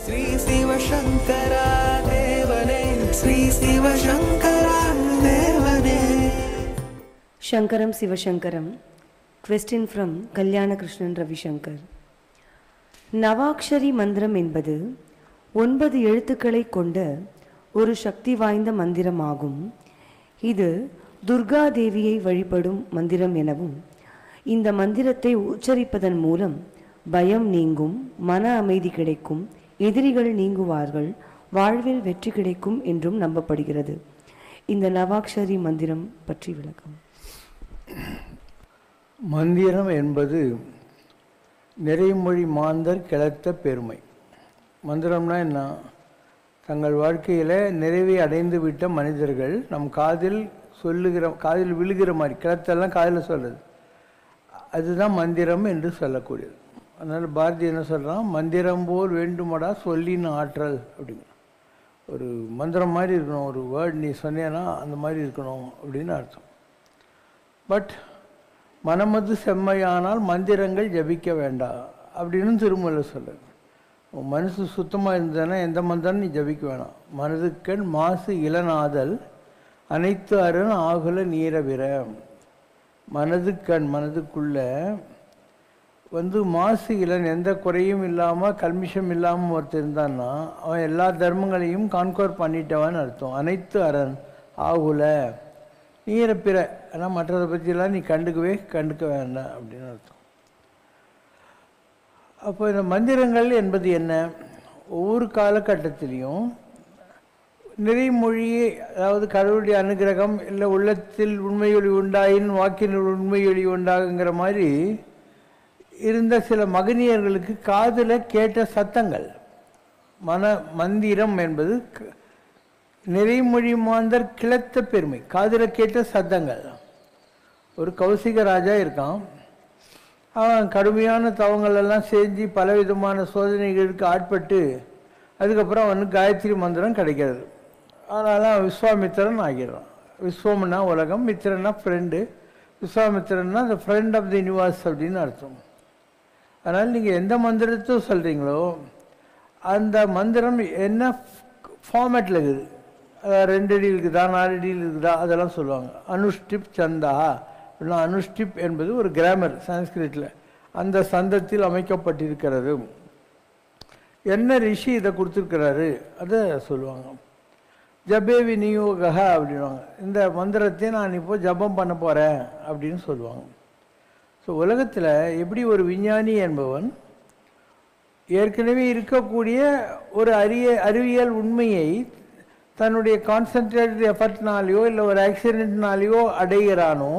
ஸ்ரீ சிவசங்கரா தேவனே, ஸ்ரீ சிவசங்கரா தேவனே. Shankaram Sivashankaram. Question from Kalyana Krishnan Ravishankar. நவாக்ஷரி மந்திரம் என்பது 9 எழுத்துக்களை கொண்ட ஒரு சக்தி வாய்ந்த மந்திரமாகும். இது துர்கா தேவியை வழிபடும் மந்திரம் எனவும், இந்த மந்திரத்தை உச்சரிப்பதன் மூலம் பயம் நீங்கும், மன அமைதி கிடைக்கும், எதிரிகள் நீங்குவார்கள், வாழ்வில் வெற்றி கிடைக்கும் என்றும் நம்பப்படுகிறது. இந்த நவாக்ஷரி மந்திரம் பற்றி விளக்கம். மந்திரம் என்பது நிறைமொழி மாந்தர் கிளத்த பெருமை. மந்திரம்னா என்ன? தங்கள் வாழ்க்கையில் நிறைவை அடைந்து விட்ட மனிதர்கள் நம் காதில் விழுகிற மாதிரி, கிளத்தெல்லாம் காதில் சொல்கிறது, அதுதான் மந்திரம் என்று சொல்லக்கூடியது. அதனால் பாரதி என்ன சொல்கிறான், மந்திரம் போல் வேண்டுமடா சொல்லின் ஆற்றல் அப்படிங்கிற ஒரு மந்திரம் மாதிரி இருக்கணும். ஒரு வேர்டு நீ சொன்னேன்னா அந்த மாதிரி இருக்கணும் அப்படின்னு அர்த்தம். பட் மனமது செம்மையானால் மந்திரங்கள் ஜபிக்க வேண்டாம் அப்படின்னு திருமூலர் சொல்லுது. மனசு சுத்தமாக இருந்ததுன்னா எந்த மந்திரம் நீ ஜபிக்க வேணாம். மனதுக்கண் மாசு இளநாதல் அனைத்து அரண் ஆகுல நீரவிர. மனதுக்குள்ள மாசு இளன், எந்த குறையும் இல்லாமல் கல்மிஷம் இல்லாமல் ஒருத்தர் இருந்தான்னா அவன் எல்லா தர்மங்களையும் கான்கோர் பண்ணிட்டவன் அர்த்தம். அனைத்து அரண் ஆகுல நீரப்பிற, ஆனால் மற்றதை பற்றியெல்லாம் நீ கண்டுக்க வேண்டாம் அப்படின்னு அர்த்தம். அப்போ இந்த மந்திரங்கள் என்பது என்ன? ஒவ்வொரு காலகட்டத்திலையும் நிறைமொழியை, அதாவது கடவுளுடைய அனுகிரகம் இல்லை உள்ளத்தில் உண்மையொளி உண்டாயின் வாக்கினுள் உண்மையொளி உண்டாகுங்கிற மாதிரி இருந்த சில மகனியர்களுக்கு காதில் கேட்ட சத்தங்கள். மந்திரம் என்பது நிறைமொழி மாந்தர் கிளத்த பெருமை, காதில் கேட்ட சத்தங்கள். ஒரு கௌசிக ராஜா இருக்கான். அவன் கடுமையான தவங்கள் எல்லாம் செஞ்சு பலவிதமான சோதனைகளுக்கு ஆட்பட்டு அதுக்கப்புறம் அவனுக்கு காயத்ரி மந்திரம் கிடைக்கிறது. அதனால் அவன் விஸ்வாமித்திரன் ஆகிறான். விஸ்வம்னா உலகம், மித்திரன்னா ஃப்ரெண்டு. விஸ்வாமித்திரன்னா the friend of the universe அப்படின்னு அர்த்தம். அதனால் நீங்கள் எந்த மந்திரத்தை சொல்கிறீங்களோ அந்த மந்திரம் என்ன ஃபார்மேட்டில் இருக்குது, 2 அடி இருக்குதா 4 அடியில் இருக்குதா அதெல்லாம் சொல்லுவாங்க. அனுஷ்டிப் சந்தா அப்படின்னா, அனுஷ்டிப் என்பது ஒரு கிராமர் சான்ஸ்கிரிட்டில், அந்த சந்தத்தில் அமைக்கப்பட்டிருக்கிறது. என்ன ரிஷி இதை கொடுத்துருக்கிறாரு அதை சொல்லுவாங்க. ஜபே விநியோக அப்படின்வாங்க. இந்த மந்திரத்தை நான் இப்போ ஜபம் பண்ண போகிறேன் அப்படின்னு சொல்லுவாங்க. ஸோ உலகத்தில் எப்படி ஒரு விஞ்ஞானி என்பவன் ஏற்கனவே இருக்கக்கூடிய ஒரு அறிவியல் உண்மையை தன்னுடைய கான்சன்ட்ரேட்டட் எஃபர்ட்னாலேயோ இல்லை ஒரு ஆக்சிடென்ட்னாலேயோ அடைகிறானோ,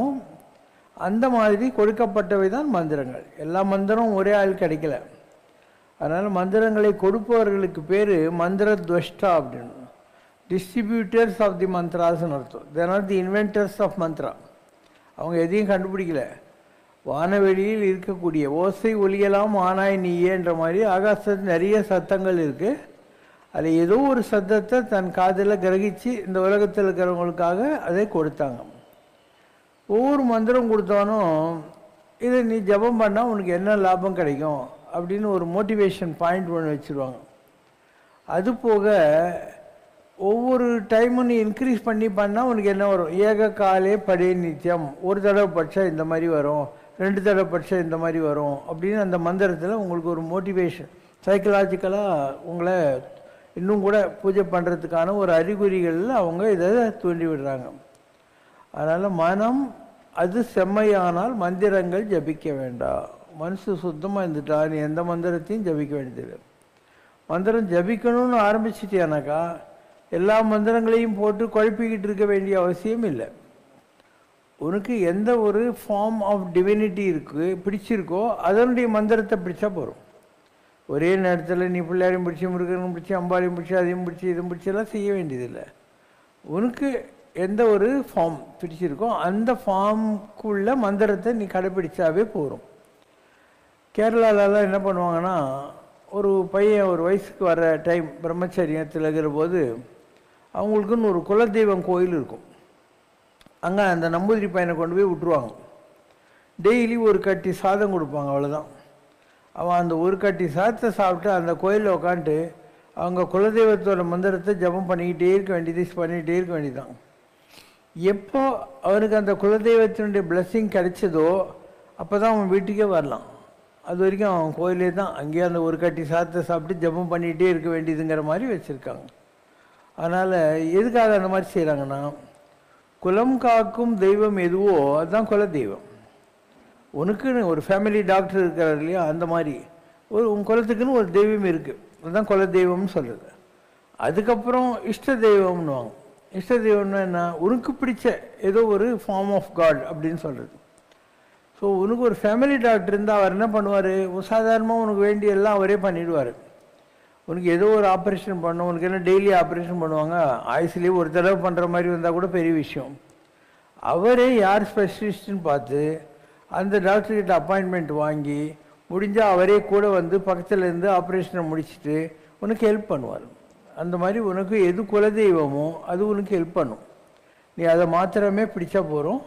அந்த மாதிரி கொடுக்கப்பட்டவை தான் மந்திரங்கள். எல்லா மந்திரம் ஒரே ஆள் கிடைக்கல. அதனால் மந்திரங்களை கொடுப்பவர்களுக்கு பேர் மந்திர துவஷ்டா அப்படின்னு, டிஸ்ட்ரிபியூட்டர்ஸ் ஆஃப் தி மந்த்ராஸ்ன்னு அர்த்தம். They are the inventors of mantra. அவங்க எதையும் கண்டுபிடிக்கல. வானவெளியில் இருக்கக்கூடிய ஓசை ஒலியெல்லாம் ஆனாய் நீயேன்ற மாதிரி ஆகாசத்தில் நிறைய சத்தங்கள் இருக்குது. அதில் ஏதோ ஒரு சத்தத்தை தன் காதில் கிரகிச்சு இந்த உலகத்தில் இருக்கிறவங்களுக்காக அதை கொடுத்தாங்க. ஒவ்வொரு மந்திரம் கொடுத்தாலும் இதை நீ ஜபம் பண்ணால் உனக்கு என்ன லாபம் கிடைக்கும் அப்படின்னு ஒரு மோட்டிவேஷன் பாயிண்ட் ஒன்று வச்சுருவாங்க. அது போக ஒவ்வொரு டைமும் நீ இன்க்ரீஸ் பண்ணால் உனக்கு என்ன வரும்? ஏக காலே படே நித்தியம், ஒரு தடவை படித்தா இந்த மாதிரி வரும், 2 தடவை படித்தா இந்த மாதிரி வரும் அப்படின்னு அந்த மந்திரத்தில் உங்களுக்கு ஒரு மோட்டிவேஷன், சைக்கலாஜிக்கலாக உங்களை இன்னும் கூட பூஜை பண்ணுறதுக்கான ஒரு அறிகுறிகளில் அவங்க இதை தூண்டி விடுறாங்க. அதனால் மனம் அது செம்மையானால் மந்திரங்கள் ஜபிக்க வேண்டாம். மனசு சுத்தமாக இருந்துட்டா நீ எந்த மந்திரத்தையும் ஜபிக்க வேண்டியதில்லை. மந்திரம் ஜபிக்கணும்னு ஆரம்பிச்சிட்டியானாக்கா எல்லா மந்திரங்களையும் போட்டு குழப்பிக்கிட்டு இருக்க வேண்டிய அவசியம் இல்லை. உனக்கு எந்த ஒரு ஃபார்ம் ஆஃப் டிவினிட்டி பிடிச்சிருக்கோ அதனுடைய மந்திரத்தை பிடிச்சா போகிறோம். ஒரே நேரத்தில் நீ பிள்ளையாரையும் பிடிச்சி, முருகனும் பிடிச்சி, அம்பாலையும் பிடிச்சி, அதையும் பிடிச்சி, இதுவும் பிடிச்செல்லாம் செய்ய வேண்டியதில்லை. உனக்கு எந்த ஒரு ஃபார்ம் பிடிச்சிருக்கோ அந்த ஃபார்முக்குள்ள மந்திரத்தை நீ கடைப்பிடிச்சாவே போகிறோம். கேரளாலலாம் என்ன பண்ணுவாங்கன்னா, ஒரு பையன் ஒரு வயசுக்கு வர டைம் பிரம்மச்சரியத்தில் இருக்கிற போது அவங்களுக்குன்னு ஒரு குலதெய்வம் கோயில் இருக்கும். அங்கே அந்த நம்பூதிரி பையனை கொண்டு போய் விட்டுருவாங்க. டெய்லி ஒரு கட்டி சாதம் கொடுப்பாங்க, அவ்வளோதான். அவன் அந்த ஒரு கட்டி சாதத்தை சாப்பிட்டு அந்த கோயிலில் உட்காந்துட்டு அவங்க குலதெய்வத்தோட மந்திரத்தை ஜபம் பண்ணிக்கிட்டே இருக்க வேண்டியது, பண்ணிக்கிட்டே இருக்க வேண்டியதுதான். எப்போ அவனுக்கு அந்த குலதெய்வத்தினுடைய பிளெஸ்ஸிங் கிடைச்சதோ அப்போ தான் அவன் வீட்டுக்கே வரலாம். அது வரைக்கும் அவன் கோயிலே தான், அங்கேயே அந்த ஒரு கட்டி சாதத்தை சாப்பிட்டு ஜபம் பண்ணிகிட்டே இருக்க வேண்டியதுங்கிற மாதிரி வச்சுருக்காங்க. அதனால் எதுக்காக அந்த மாதிரி செய்கிறாங்கன்னா, குலம் காக்கும் தெய்வம் எதுவோ அதுதான் குல தெய்வம். உனக்குன்னு ஒரு ஃபேமிலி டாக்டர் இருக்கிறார் இல்லையா, அந்த மாதிரி உன் குலத்துக்குன்னு ஒரு தெய்வம் இருக்குது, அதுதான் குல தெய்வம்னு சொல்கிறது. அதுக்கப்புறம் இஷ்ட தெய்வம்னுவாங்க. இஷ்ட தெய்வம்னா என்ன, உனக்கு பிடிச்ச ஏதோ ஒரு ஃபார்ம் ஆஃப் காட் அப்படின்னு சொல்கிறது. ஸோ உனக்கு ஒரு ஃபேமிலி டாக்டர் இருந்தால் அவர் என்ன பண்ணுவார், சாதாரணமாக உனக்கு வேண்டிய எல்லாம் அவரே பண்ணிவிடுவார். உனக்கு ஏதோ ஒரு ஆப்ரேஷன் பண்ணணும், உனக்கு என்ன டெய்லி ஆப்ரேஷன் பண்ணுவாங்க, ஆயுஸ்லேயே ஒரு தடவை பண்ணுற மாதிரி வந்தால் கூட பெரிய விஷயம். அவரே யார் ஸ்பெஷலிஸ்ட்டுன்னு பார்த்து அந்த டாக்டர்கிட்ட அப்பாயின்மெண்ட் வாங்கி முடிஞ்சால் அவரே கூட வந்து பக்கத்தில் இருந்து ஆப்ரேஷனை முடிச்சுட்டு உனக்கு ஹெல்ப் பண்ணுவார். அந்த மாதிரி உனக்கு எது குலதெய்வமோ அது உனக்கு ஹெல்ப் பண்ணும். நீ அதை மாத்திரமே பிடிச்சா போகிறோம்.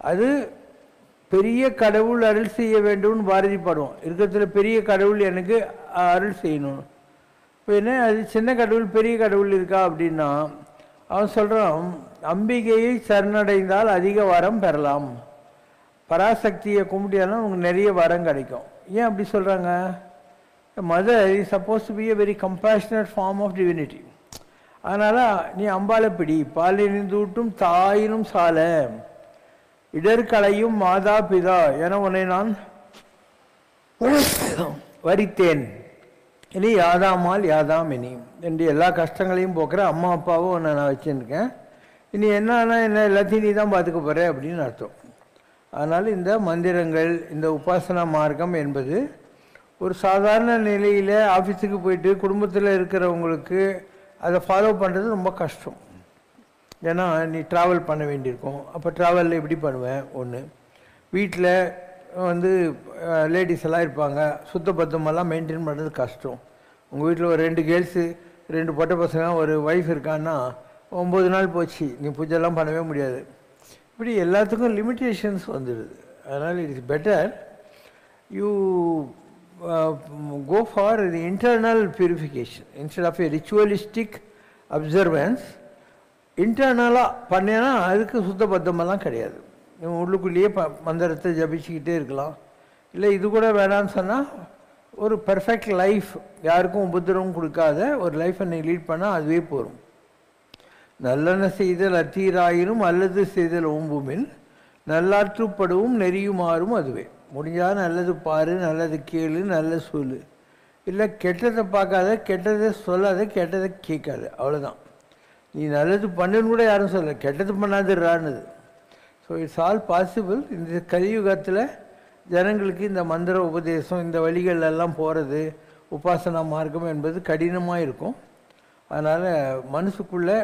அது பெரிய கடவுள் அருள் செய்ய வேண்டும்னு பாரதி பாடுவோம். இருக்கிறதுல பெரிய கடவுள் எனக்கு அருள் செய்யணும். இப்போ என்ன, அது சின்ன கடவுள் பெரிய கடவுள் இருக்கா அப்படின்னா, அவன் சொல்கிறான், அம்பிகையை சரணடைந்தால் அதிக வரம் பெறலாம், பராசக்தியை கும்பிட்டியாலும் உங்களுக்கு நிறைய வரம் கிடைக்கும். ஏன் அப்படி சொல்கிறாங்க? Mother is suppose to be a very compassionate form of divinity. அதனால் நீ அம்பாளை பிடி, பாலினிந்தூட்டும் தாயினும் சால இடர்களையும் மாதா பிதா என உன்னை நான் வரித்தேன், இனி யாதாமால் யாதாம் இனி என்று எல்லா கஷ்டங்களையும் போக்குற அம்மா அப்பாவும் உன்னை நான் வச்சுருக்கேன். இனி என்னன்னா என்ன, எல்லாத்தையும் நீ தான் பார்த்துக்க போகிற அப்படின்னு அர்த்தம். அதனால் இந்த மந்திரங்கள், இந்த உபாசனா மார்க்கம் என்பது ஒரு சாதாரண நிலையில் ஆஃபீஸுக்கு போயிட்டு குடும்பத்தில் இருக்கிறவங்களுக்கு அதை ஃபாலோ பண்ணுறது ரொம்ப கஷ்டம். ஏன்னா நீ ட்ராவல் பண்ண வேண்டியிருக்கும். அப்போ ட்ராவலில் எப்படி பண்ணுவேன்? ஒன்று, வீட்டில் வந்து லேடிஸ் எல்லாம் இருப்பாங்க, சுத்தபத்தமெல்லாம் மெயின்டைன் பண்ணுறது கஷ்டம். உங்கள் வீட்டில் ஒரு 2 கேர்ள்ஸு 2 பொட்டை பசங்க ஒரு ஒய்ஃப் இருக்கான்னா 9 நாள் போச்சு, நீ பூஜைலாம் பண்ணவே முடியாது. இப்படி எல்லாத்துக்கும் லிமிட்டேஷன்ஸ் வந்துடுது. அதனால் it is better you go for the internal purification instead of a ritualistic observance. இன்டர்னலாக பண்ணேன்னா அதுக்கு சுத்தபத்தமெல்லாம் கிடையாது. உள்ளுக்குள்ளேயே மந்திரத்தை ஜபிச்சுக்கிட்டே இருக்கலாம். இல்லை இது கூட வேணான்னு சொன்னால் ஒரு பர்ஃபெக்ட் லைஃப், யாருக்கும் உபத்திரமும் கொடுக்காத ஒரு லைஃப்பை நீ லீட் பண்ணால் அதுவே போகும். நல்லெண்ண செய்தல் அத்தீராயினும் அல்லது செய்தல் ஓம்புமின் நல்லாற்றுப்படுவும் நெறியுமாறும் அதுவே. முடிஞ்சால் நல்லது பாரு, நல்லது கேளு, நல்லது சொல்லு. இல்லை கெட்டதை பார்க்காத, கெட்டதை சொல்லாத, கெட்டதை கேட்காத, அவ்வளோதான். நீ நல்லது பண்ணுன்னு கூட யாரும் சொல்ல, கெட்டது பண்ணாதுறான்னுது. So it's all possible. இந்த கலியுகத்தில் ஜனங்களுக்கு இந்த மந்திர உபதேசம், இந்த வழிகளெல்லாம் போகிறது, உபாசனா மார்க்கம் என்பது கடினமாக இருக்கும். அதனால் மனசுக்குள்ளே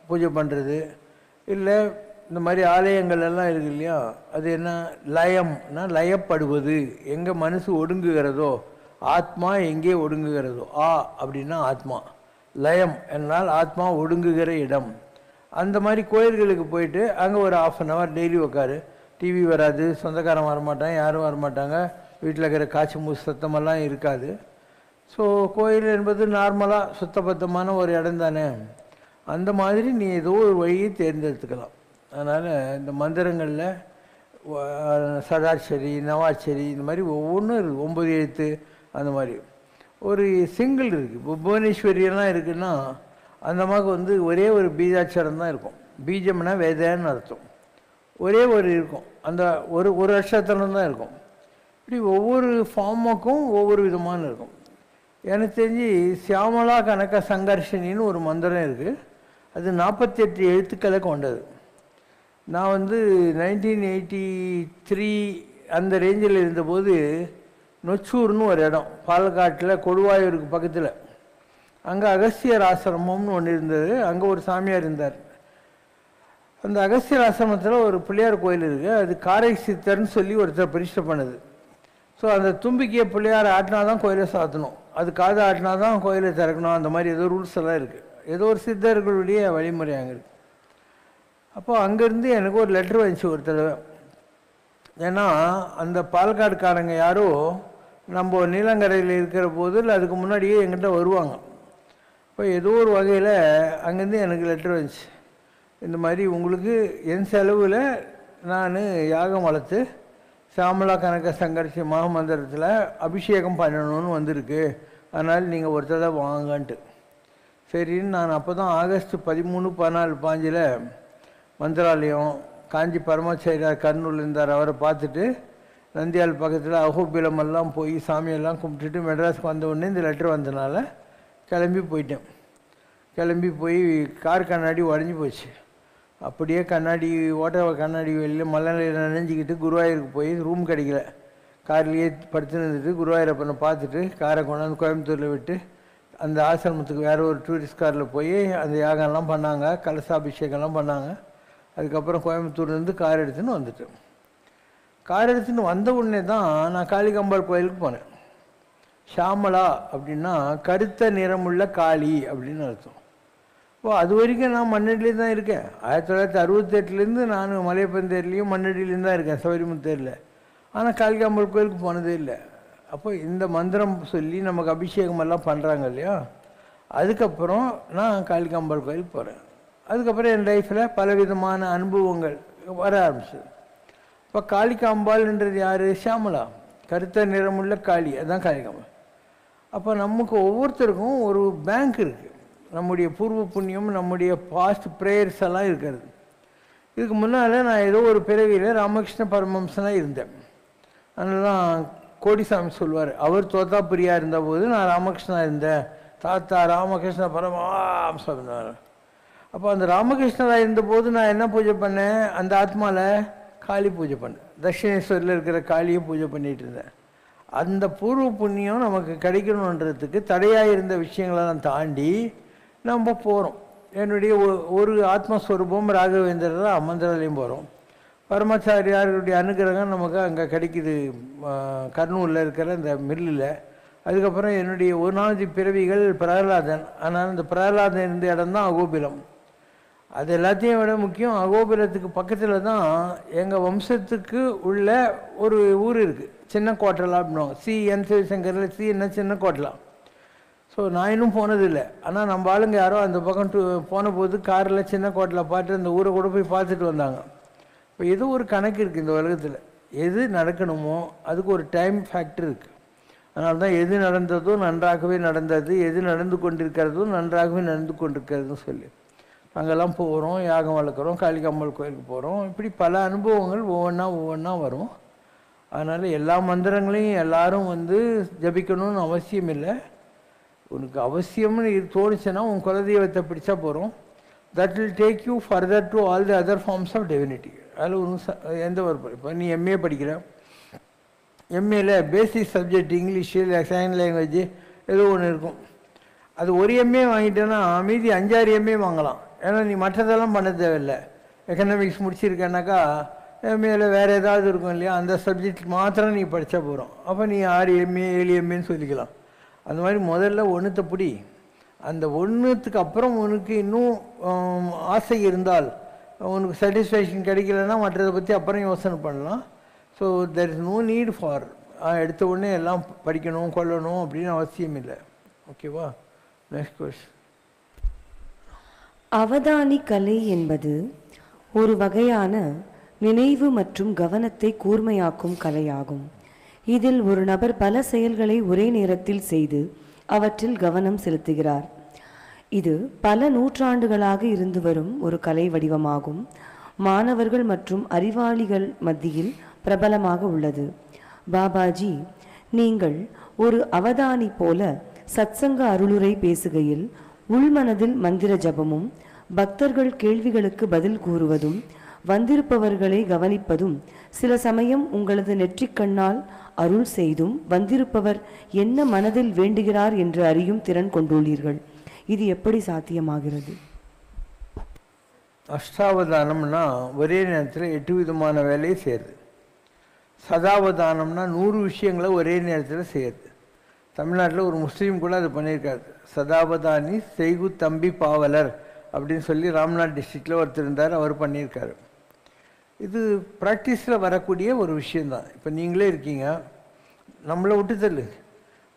பூஜை பண்ணுறது, இல்லை இந்த மாதிரி ஆலயங்கள் எல்லாம் இருக்குது இல்லையா, அது என்ன லயம்னா லயப்படுவது. எங்கே மனசு ஒடுங்குகிறதோ, ஆத்மா எங்கே ஒடுங்குகிறதோ, அப்படின்னா ஆத்மா, லயம் என்னால் ஆத்மா ஒடுங்குகிற இடம். அந்த மாதிரி கோயில்களுக்கு போயிட்டு அங்கே ஒரு 1/2 hour டெய்லி உட்காரு. டிவி வராது, சொந்தக்காரன் வரமாட்டாங்க, யாரும் வரமாட்டாங்க, வீட்டில் இருக்கிற காய்ச்சி மூச்சு சத்தமெல்லாம் இருக்காது. ஸோ கோயில் என்பது நார்மலாக சுத்தபத்தமான ஒரு இடம் தானே. அந்த மாதிரி நீ ஏதோ ஒரு வழியை தேர்ந்தெடுத்துக்கலாம். அதனால் இந்த மந்திரங்களில் சடாட்சரி, நவாட்சரி, இந்த மாதிரி ஒவ்வொன்றும் இருக்குது. 9 எழுத்து அந்த மாதிரி ஒரு சிங்கிள் இருக்குது. இப்போ புவனேஸ்வரியெல்லாம் இருக்குன்னா அந்த மாதிரி வந்து ஒரே ஒரு பீஜாட்சரம் தான் இருக்கும். பீஜம்னா வேதன்னு அர்த்தம். ஒரே ஒரு இருக்கும், அந்த ஒரு அக்ஷத்திரம் தான் இருக்கும். இப்படி ஒவ்வொரு ஃபார்முக்கும் ஒவ்வொரு விதமான இருக்கும். எனக்கு தெரிஞ்சு சியாமலா கனக சங்கர்ஷனின்னு ஒரு மந்திரம் இருக்குது. அது 48 எழுத்துக்களை கொண்டது. நான் வந்து 1983 அந்த ரேஞ்சில் இருந்தபோது நொச்சூர்னு ஒரு இடம், பாலக்காட்டில் கொடுவாயூருக்கு பக்கத்தில், அங்கே அகஸ்தியர் ஆசிரமம்னு ஒன்று இருந்தது. அங்கே ஒரு சாமியார் இருந்தார். அந்த அகஸ்தியர் ஆசிரமத்தில் ஒரு பிள்ளையார் கோயில் இருக்குது. அது காரை சித்தர்னு சொல்லி ஒருத்தர் பிரதிஷ்டை பண்ணுது. ஸோ அந்த தும்பிக்கையை பிள்ளையார் ஆட்டினா தான் கோயிலை சாத்தணும், அது காதை ஆட்டினா தான் கோயிலை திறக்கணும். அந்த மாதிரி ஏதோ ரூல்ஸ் எல்லாம் இருக்குது. ஏதோ ஒரு சித்தர்களுடைய வழிமுறை அங்கே இருக்குது. அப்போது அங்கேருந்து எனக்கு ஒரு லெட்ரு வந்துச்சு ஒரு தடவை. ஏன்னா அந்த பாலக்காடுக்காரங்க யாரோ நம்ம நீலங்கரையில் இருக்கிற போது இல்லை அதுக்கு முன்னாடியே எங்கிட்ட வருவாங்க. இப்போ ஏதோ ஒரு வகையில் அங்கேருந்து எனக்கு லெட்டர் வந்துச்சு, இந்த மாதிரி உங்களுக்கு என் செலவில் நான் யாகம் வளர்த்து சாமலா கனக சங்கர்ஷி மகாமந்திரத்தில் அபிஷேகம் பண்ணணும்னு வந்திருக்கு, அதனால் நீங்கள் ஒரு தடவை வாங்கன்ட்டு. சரின்னு நான் அப்போ தான் ஆகஸ்ட் 13, 14, 15 மந்திராலயம் காஞ்சி பரமாச்சாரியார் கர்னூல் இருந்தார், அவரை பார்த்துட்டு நந்தியால் பக்கத்தில் அகோபிலமெல்லாம் போய் சாமியெல்லாம் கும்பிட்டுட்டு மெட்ராஸுக்கு வந்த உடனே இந்த லெட்டர் வந்தனால கிளம்பி போயிட்டேன். கிளம்பி போய் கார் கண்ணாடி உடஞ்சி போச்சு. அப்படியே கண்ணாடி கண்ணாடி வெளியில் மலையில் நினைஞ்சிக்கிட்டு குருவாயூருக்கு போய் ரூம் கிடைக்கல, கார்லேயே படுத்து நின்றுட்டு குருவாயூரப்பனை பார்த்துட்டு காரை கொண்டாந்து கோயம்புத்தூரில் விட்டு அந்த ஆசிரமத்துக்கு வேறு ஒரு டூரிஸ்ட் காரில் போய் அந்த யாகம்லாம் பண்ணாங்க, கலசாபிஷேகம்லாம் பண்ணாங்க. அதுக்கப்புறம் கோயம்புத்தூர்லேருந்து கார் எடுத்துன்னு வந்துட்டேன். கார் எடுத்துன்னு வந்த உடனே தான் நான் காளிகாம்பாள் கோயிலுக்கு போனேன். ஷாமலா அப்படின்னா கருத்த நிறமுள்ள காளி அப்படின்னு அர்த்தம். இப்போ அது வரைக்கும் நான் மண்ணடிலே தான் இருக்கேன். 1968 நான் மலையப்பந்தேர்லேயும் மண்ணடியிலேருந்து தான் இருக்கேன், சபரிமுத்தேரில். ஆனால் காளிகாம்பாள் கோயிலுக்கு போனதே இல்லை. அப்போ இந்த மந்திரம் சொல்லி நமக்கு அபிஷேகம் எல்லாம் பண்ணுறாங்க இல்லையா, அதுக்கப்புறம் நான் காளிகாம்பாள் கோயிலுக்கு போகிறேன். அதுக்கப்புறம் என் லைஃப்பில் பலவிதமான அனுபவங்கள் வர ஆரம்பிச்சது. இப்போ காளிகாம்பாள்ன்றது யார்? ஷியாமலா, கருத்த நிறமுள்ள காளி, அதுதான் காளிகாம்பாள். அப்போ நமக்கு ஒவ்வொருத்தருக்கும் ஒரு பேங்க் இருக்குது, நம்முடைய பூர்வ புண்ணியம், நம்முடைய பாஸ்ட் ப்ரேயர்ஸ் எல்லாம் இருக்கிறது. இதுக்கு முன்னால் நான் ஏதோ ஒரு பிறவியில் ராமகிருஷ்ண பரமஹம்சனாக இருந்தேன். அதனால தான் கோடிசாமி சொல்வார், அவர் தோத்தாபுரியா இருந்தபோது நான் ராமகிருஷ்ணா இருந்தேன், தாத்தா ராமகிருஷ்ண பரமஹம்சம் இருந்தார். அப்போ அந்த ராமகிருஷ்ணராக இருந்தபோது நான் என்ன பூஜை பண்ணேன்? அந்த ஆத்மாவில் காளி பூஜை பண்ணேன், தட்சிணேஸ்வரில் இருக்கிற காளியை பூஜை பண்ணிகிட்டு இருந்தேன். அந்த பூர்வ புண்ணியம் நமக்கு கிடைக்கணுன்றதுக்கு தடையாக இருந்த விஷயங்களெல்லாம் தாண்டி நம்ம போகிறோம். என்னுடைய ஒரு ஆத்மஸ்வரூபம் ராகவேந்திரர் மந்திராலயம் போகிறோம். பரமாச்சாரியாருடைய அனுகிரகம் நமக்கு அங்கே கிடைக்கிது, கர்னூலில் இருக்கிற இந்த மில்லில். அதுக்கப்புறம் என்னுடைய 1வது பிறவிகள் பிரகலாதன். ஆனால் இந்த பிரகலாதன் இருந்த இடம் தான் அகோபிலம். அது எல்லாத்தையும் விட முக்கியம், அகோபிலத்துக்கு பக்கத்தில் தான் எங்கள் வம்சத்துக்கு உள்ள ஒரு ஊர் இருக்குது, சின்ன கோட்டலா அப்படின்வாங்க. என் சிவசங்கரில் என்ன சின்ன கோட்டலா. ஸோ நான் இன்னும் போனதில்லை. ஆனால் நம்ம ஆளுங்க யாரோ அந்த பக்கம் போன போது காரில் சின்ன கோட்டலா பார்த்து அந்த ஊரை கூட போய் பார்த்துட்டு வந்தாங்க. இப்போ ஏதோ ஒரு கணக்கு இருக்குது இந்த உலகத்தில், எது நடக்கணுமோ அதுக்கு ஒரு டைம் ஃபேக்டர் இருக்குது. அதனால தான் எது நடந்ததோ நன்றாகவே நடந்தது, எது நடந்து கொண்டிருக்கிறதோ நன்றாகவே நடந்து கொண்டிருக்கிறதுன்னு சொல்லி அங்கெல்லாம் போகிறோம், யாகம் வளர்க்குறோம், காளிகாம்பாள் கோயிலுக்கு போகிறோம். இப்படி பல அனுபவங்கள் ஒவ்வொன்றா வரும். அதனால் எல்லா மந்திரங்களையும் எல்லாரும் ஜபிக்கணும்னு அவசியம் இல்லை. உனக்கு அவசியம்னு தோணுச்சுன்னா உன் குலதெய்வத்தை பிடிச்சா போகிறோம். That will take you further to all the other forms of divinity. அதில் ஒன்றும் எந்த ஒரு இப்போ நீ எம்ஏ படிக்கிற, எம்ஏல பேசிக் சப்ஜெக்ட் இங்கிலீஷு இல்லை சைன் லாங்குவேஜ் ஏதோ ஒன்று இருக்கும். அது ஒரு எம்ஏ வாங்கிட்டேன்னா மீதி 5-6 எம்ஏ வாங்கலாம். ஏன்னா நீ மற்றதெல்லாம் பண்ண தேவையில்லை. எக்கனாமிக்ஸ் முடிச்சிருக்கேன்னாக்கா எம்ஏல வேறு ஏதாவது இருக்கும் இல்லையா, அந்த சப்ஜெக்ட் மாத்திரம் நீ படித்தா போகிறோம். அப்போ நீ 6 எம்ஏ 7 எம்ஏன்னு சொல்லிக்கலாம். அந்த மாதிரி முதல்ல ஒன்றுத்தை பிடி. அந்த ஒன்றுத்துக்கு அப்புறம் உனக்கு இன்னும் ஆசை இருந்தால், உனக்கு சாட்டிஸ்ஃபேக்ஷன் கிடைக்கலன்னா மற்றதை பற்றி அப்புறம் யோசனை பண்ணலாம். So there is no need for எடுத்த உடனே எல்லாம் படிக்கணும் கொள்ளணும் அப்படின்னு அவசியம் இல்லை. ஓகேவா? Next question. அவதானி கலை என்பது ஒரு வகையான நினைவு மற்றும் கவனத்தை கூர்மையாக்கும் கலையாகும். இதில் ஒரு நபர் பல செயல்களை ஒரே நேரத்தில் செய்து அவற்றில் கவனம் செலுத்துகிறார். இது பல நூற்றாண்டுகளாக இருந்து வரும் ஒரு கலை வடிவமாகும். மாணவர்கள் மற்றும் அறிவாளிகள் மத்தியில் பிரபலமாக உள்ளது. பாபாஜி, நீங்கள் ஒரு அவதானி போல சத்சங்க அருளுரை பேசுகையில் உள்மனதில் மந்திர ஜபமும், பக்தர்கள் கேள்விகளுக்கு பதில் கூறுவதும், வந்திருப்பவர்களை கவனிப்பதும், சில சமயம் உங்களது நெற்றிக்கண்ணால் அருள் செய்தும் வந்திருப்பவர் என்ன மனதில் வேண்டுகிறார் என்று அறியும் திறன் கொண்டுள்ளீர்கள். இது எப்படி சாத்தியமாகிறது? அஷ்டாவதானம்னா ஒரே நேரத்தில் 8 விதமான வேலையை செய்யுது. சதாவதானம்னா 100 விஷயங்களை ஒரே நேரத்தில் செய்யுது. தமிழ்நாட்டில் ஒரு முஸ்லீம் கூட அது பண்ணியிருக்காரு. சதாவதானி செய்கு தம்பி பாவலர் அப்படின்னு சொல்லி ராம்நாத் டிஸ்ட்ரிக்டில் ஒருத்தர் இருந்தார், அவர் பண்ணியிருக்காரு. இது ப்ராக்டிஸில் வரக்கூடிய ஒரு விஷயந்தான். இப்போ நீங்களே இருக்கீங்க, நம்மளை விட்டு தள்ளு,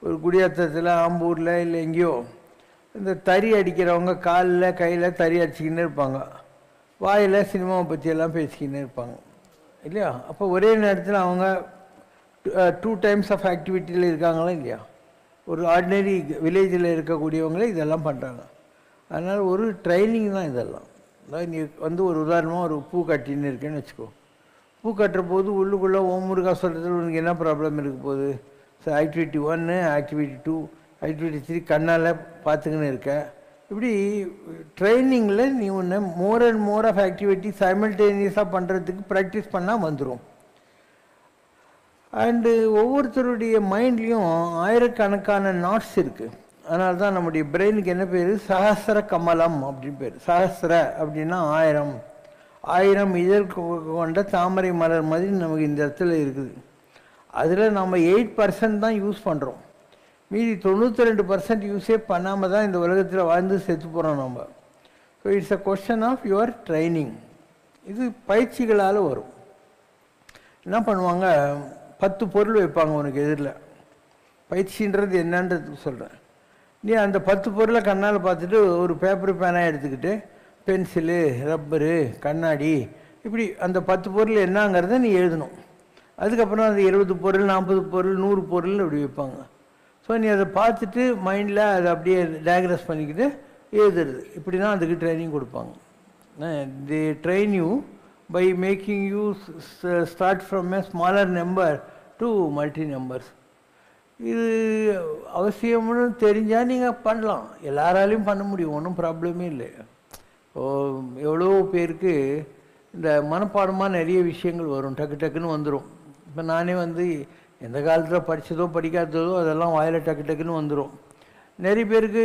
ஒரு குடியாத்தத்தில் ஆம்பூரில் இல்லை எங்கேயோ இந்த தறி அடிக்கிறவங்க காலில் கையில் தறி அடிச்சுக்கின்னு இருப்பாங்க, வாயில் சினிமாவை பற்றியெல்லாம் பேசிக்கின்னு இருப்பாங்க இல்லையா. அப்போ ஒரே நேரத்தில் அவங்க 2 டைம்ஸ் ஆஃப் ஆக்டிவிட்டியில் இருக்காங்களா இல்லையா. ஒரு ஆர்டினரி வில்லேஜில் இருக்கக்கூடியவங்களே இதெல்லாம் பண்ணுறாங்க. அதனால் ஒரு ட்ரைனிங் தான் இதெல்லாம். அதாவது நீ வந்து ஒரு உதாரணமாக ஒரு பூ கட்டின்னு இருக்கேன்னு வச்சுக்கோ. பூ கட்டுற போது உள்ளுக்குள்ளே முருகா சொல்கிறதுல உனக்கு என்ன ப்ராப்ளம் இருக்க போகுது. ஸோ ஆக்டிவிட்டி 1, ஆக்டிவிட்டி 2, ஆக்டிவிட்டி 3 கண்ணால் பார்த்துக்கின்னு இருக்க. இப்படி ட்ரைனிங்கில் நீ ஒன்று more and more of activity சைமல்டேனியஸாக பண்ணுறதுக்கு ப்ராக்டிஸ் பண்ணால் வந்துடும். அண்டு ஒவ்வொருத்தருடைய மைண்ட்லேயும் ஆயிரக்கணக்கான நாட்ஸ் இருக்குது. அதனால தான் நம்முடைய பிரெயினுக்கு என்ன பேர், சஹஸ்ர கமலம் அப்படின்னு பேர். சஹஸ்ர அப்படின்னா 1000 இதழ் கொண்ட தாமரை மலர் மாதிரி நமக்கு இந்த இடத்துல இருக்குது. அதில் நம்ம 8% தான் யூஸ் பண்ணுறோம். மீதி 92% யூஸே பண்ணாமல் தான் இந்த உலகத்தில் வாழ்ந்து செத்து போகிறோம் நம்ம. So it's a question of your training. இது பயிற்சிகளால் வரும். என்ன பண்ணுவாங்க, 10 பொருள் வைப்பாங்க உனக்கு எதிரில். பயிற்சின்றது என்னன்றது சொல்கிறேன். நீ அந்த 10 பொருளை கண்ணால் பார்த்துட்டு ஒரு பேப்பர் பேனாக எடுத்துக்கிட்டு பென்சிலு, ரப்பரு, கண்ணாடி, இப்படி அந்த 10 பொருள் என்னங்கிறத நீ எழுதணும். அதுக்கப்புறம் அந்த 20 பொருள், 40 பொருள், 100 பொருள்னு அப்படி வைப்பாங்க. ஸோ நீ அதை பார்த்துட்டு மைண்டில் அதை அப்படியே டயக்ராஸ் பண்ணிக்கிட்டு எழுதுறது. இப்படி தான் அதுக்கு ட்ரைனிங் கொடுப்பாங்க. They train you by making you start from a smaller number to multi numbers. இது அவசியம்னு தெரிஞ்சால் நீங்கள் பண்ணலாம், எல்லாராலையும் பண்ண முடியும், ஒன்றும் ப்ராப்ளமே இல்லை. எவ்வளோ பேருக்கு இந்த மனப்பாடமாக நிறைய விஷயங்கள் வரும், டக்கு டக்குன்னு வந்துடும். இப்போ நானே வந்து எந்த காலத்தில் படித்ததோ படிக்காததோ அதெல்லாம் வாயில் டக்கு டக்குன்னு வந்துடும். நிறைய பேருக்கு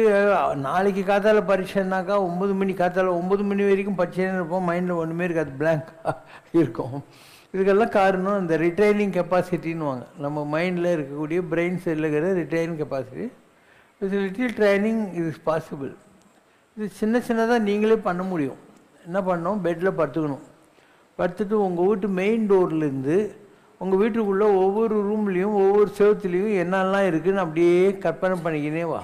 நாளைக்கு காத்தால பரீட்சைனாக்கா 9 மணி காத்தால 9 மணி வரைக்கும் படிச்சேன்னு இருப்போம், மைண்டில் ஒன்றுமே இருக்காது, பிளாங்காக இருக்கும். இதுக்கெல்லாம் காரணம் இந்த ரிட்ரைனிங் கெப்பாசிட்டின்னு வாங்க. நம்ம மைண்டில் இருக்கக்கூடிய பிரெயின் செல்லில் இருக்கிற retraining capacity. With little training is possible. இது சின்ன சின்னதாக நீங்களே பண்ண முடியும். என்ன பண்ணணும், பெட்டில் படுத்துக்கணும். படுத்துட்டு உங்கள் வீட்டு மெயின் டோர்லேருந்து உங்கள் வீட்டுக்குள்ளே ஒவ்வொரு ரூம்லேயும் ஒவ்வொரு செவத்துலேயும் என்னெல்லாம் இருக்குதுன்னு அப்படியே கற்பனை பண்ணிக்கினே வா.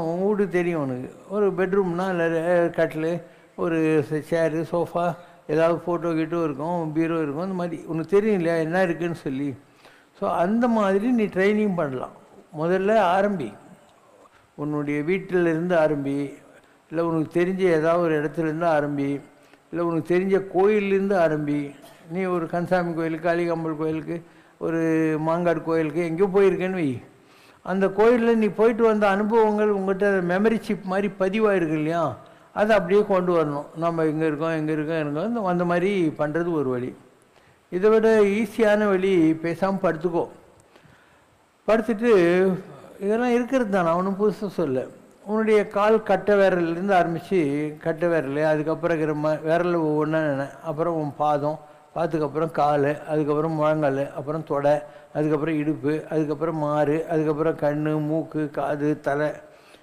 உங்கள் வீட்டுக்கு தெரியும் உனக்கு. ஒரு பெட்ரூம்னால் இல்லை கட்டில், ஒரு சேரு, சோஃபா, ஏதாவது ஃபோட்டோ கிட்டோ இருக்கும், பீரோ இருக்கும், அந்த மாதிரி உனக்கு தெரியும் இல்லையா என்ன இருக்குதுன்னு சொல்லி. ஸோ அந்த மாதிரி நீ ட்ரைனிங் பண்ணலாம். முதல்ல ஆரம்பி, உன்னுடைய வீட்டிலேருந்து ஆரம்பி, இல்லை உனக்கு தெரிஞ்ச ஏதாவது ஒரு இடத்துலேருந்து ஆரம்பி, இல்லை உனக்கு தெரிஞ்ச கோயிலேருந்து ஆரம்பி. நீ ஒரு கன்சாமி கோயிலுக்கு, காளிகாம்பல் கோயிலுக்கு, ஒரு மாங்காடு கோயிலுக்கு எங்கேயோ போயிருக்கேன்னு வை. அந்த கோயிலில் நீ போயிட்டு வந்த அனுபவங்கள் உங்கள்கிட்ட மெமரி சிப் மாதிரி பதிவாயிருக்கு இல்லையா, அதை அப்படியே கொண்டு வரணும். நம்ம இங்கே இருக்கோம் அந்த மாதிரி பண்ணுறது ஒரு வழி. இதை விட ஈஸியான வழி, பேசாமல் படுத்துக்கோ. படுத்துட்டு இதெல்லாம் இருக்கிறது தானே, அவனும் புதுசாக சொல்ல. உன்னுடைய கால் கட்டை விரலேருந்து ஆரம்பித்து கட்டை விரல், அதுக்கப்புறம் இருக்கிற விரல் ஒவ்வொன்றா, அப்புறம் உன் பாதம், பாத்துக்கப்புறம் கால், அதுக்கப்புறம் முழங்கால், அப்புறம் தொடை, அதுக்கப்புறம் இடுப்பு, அதுக்கப்புறம் மாறு, அதுக்கப்புறம் கண், மூக்கு, காது, தலை,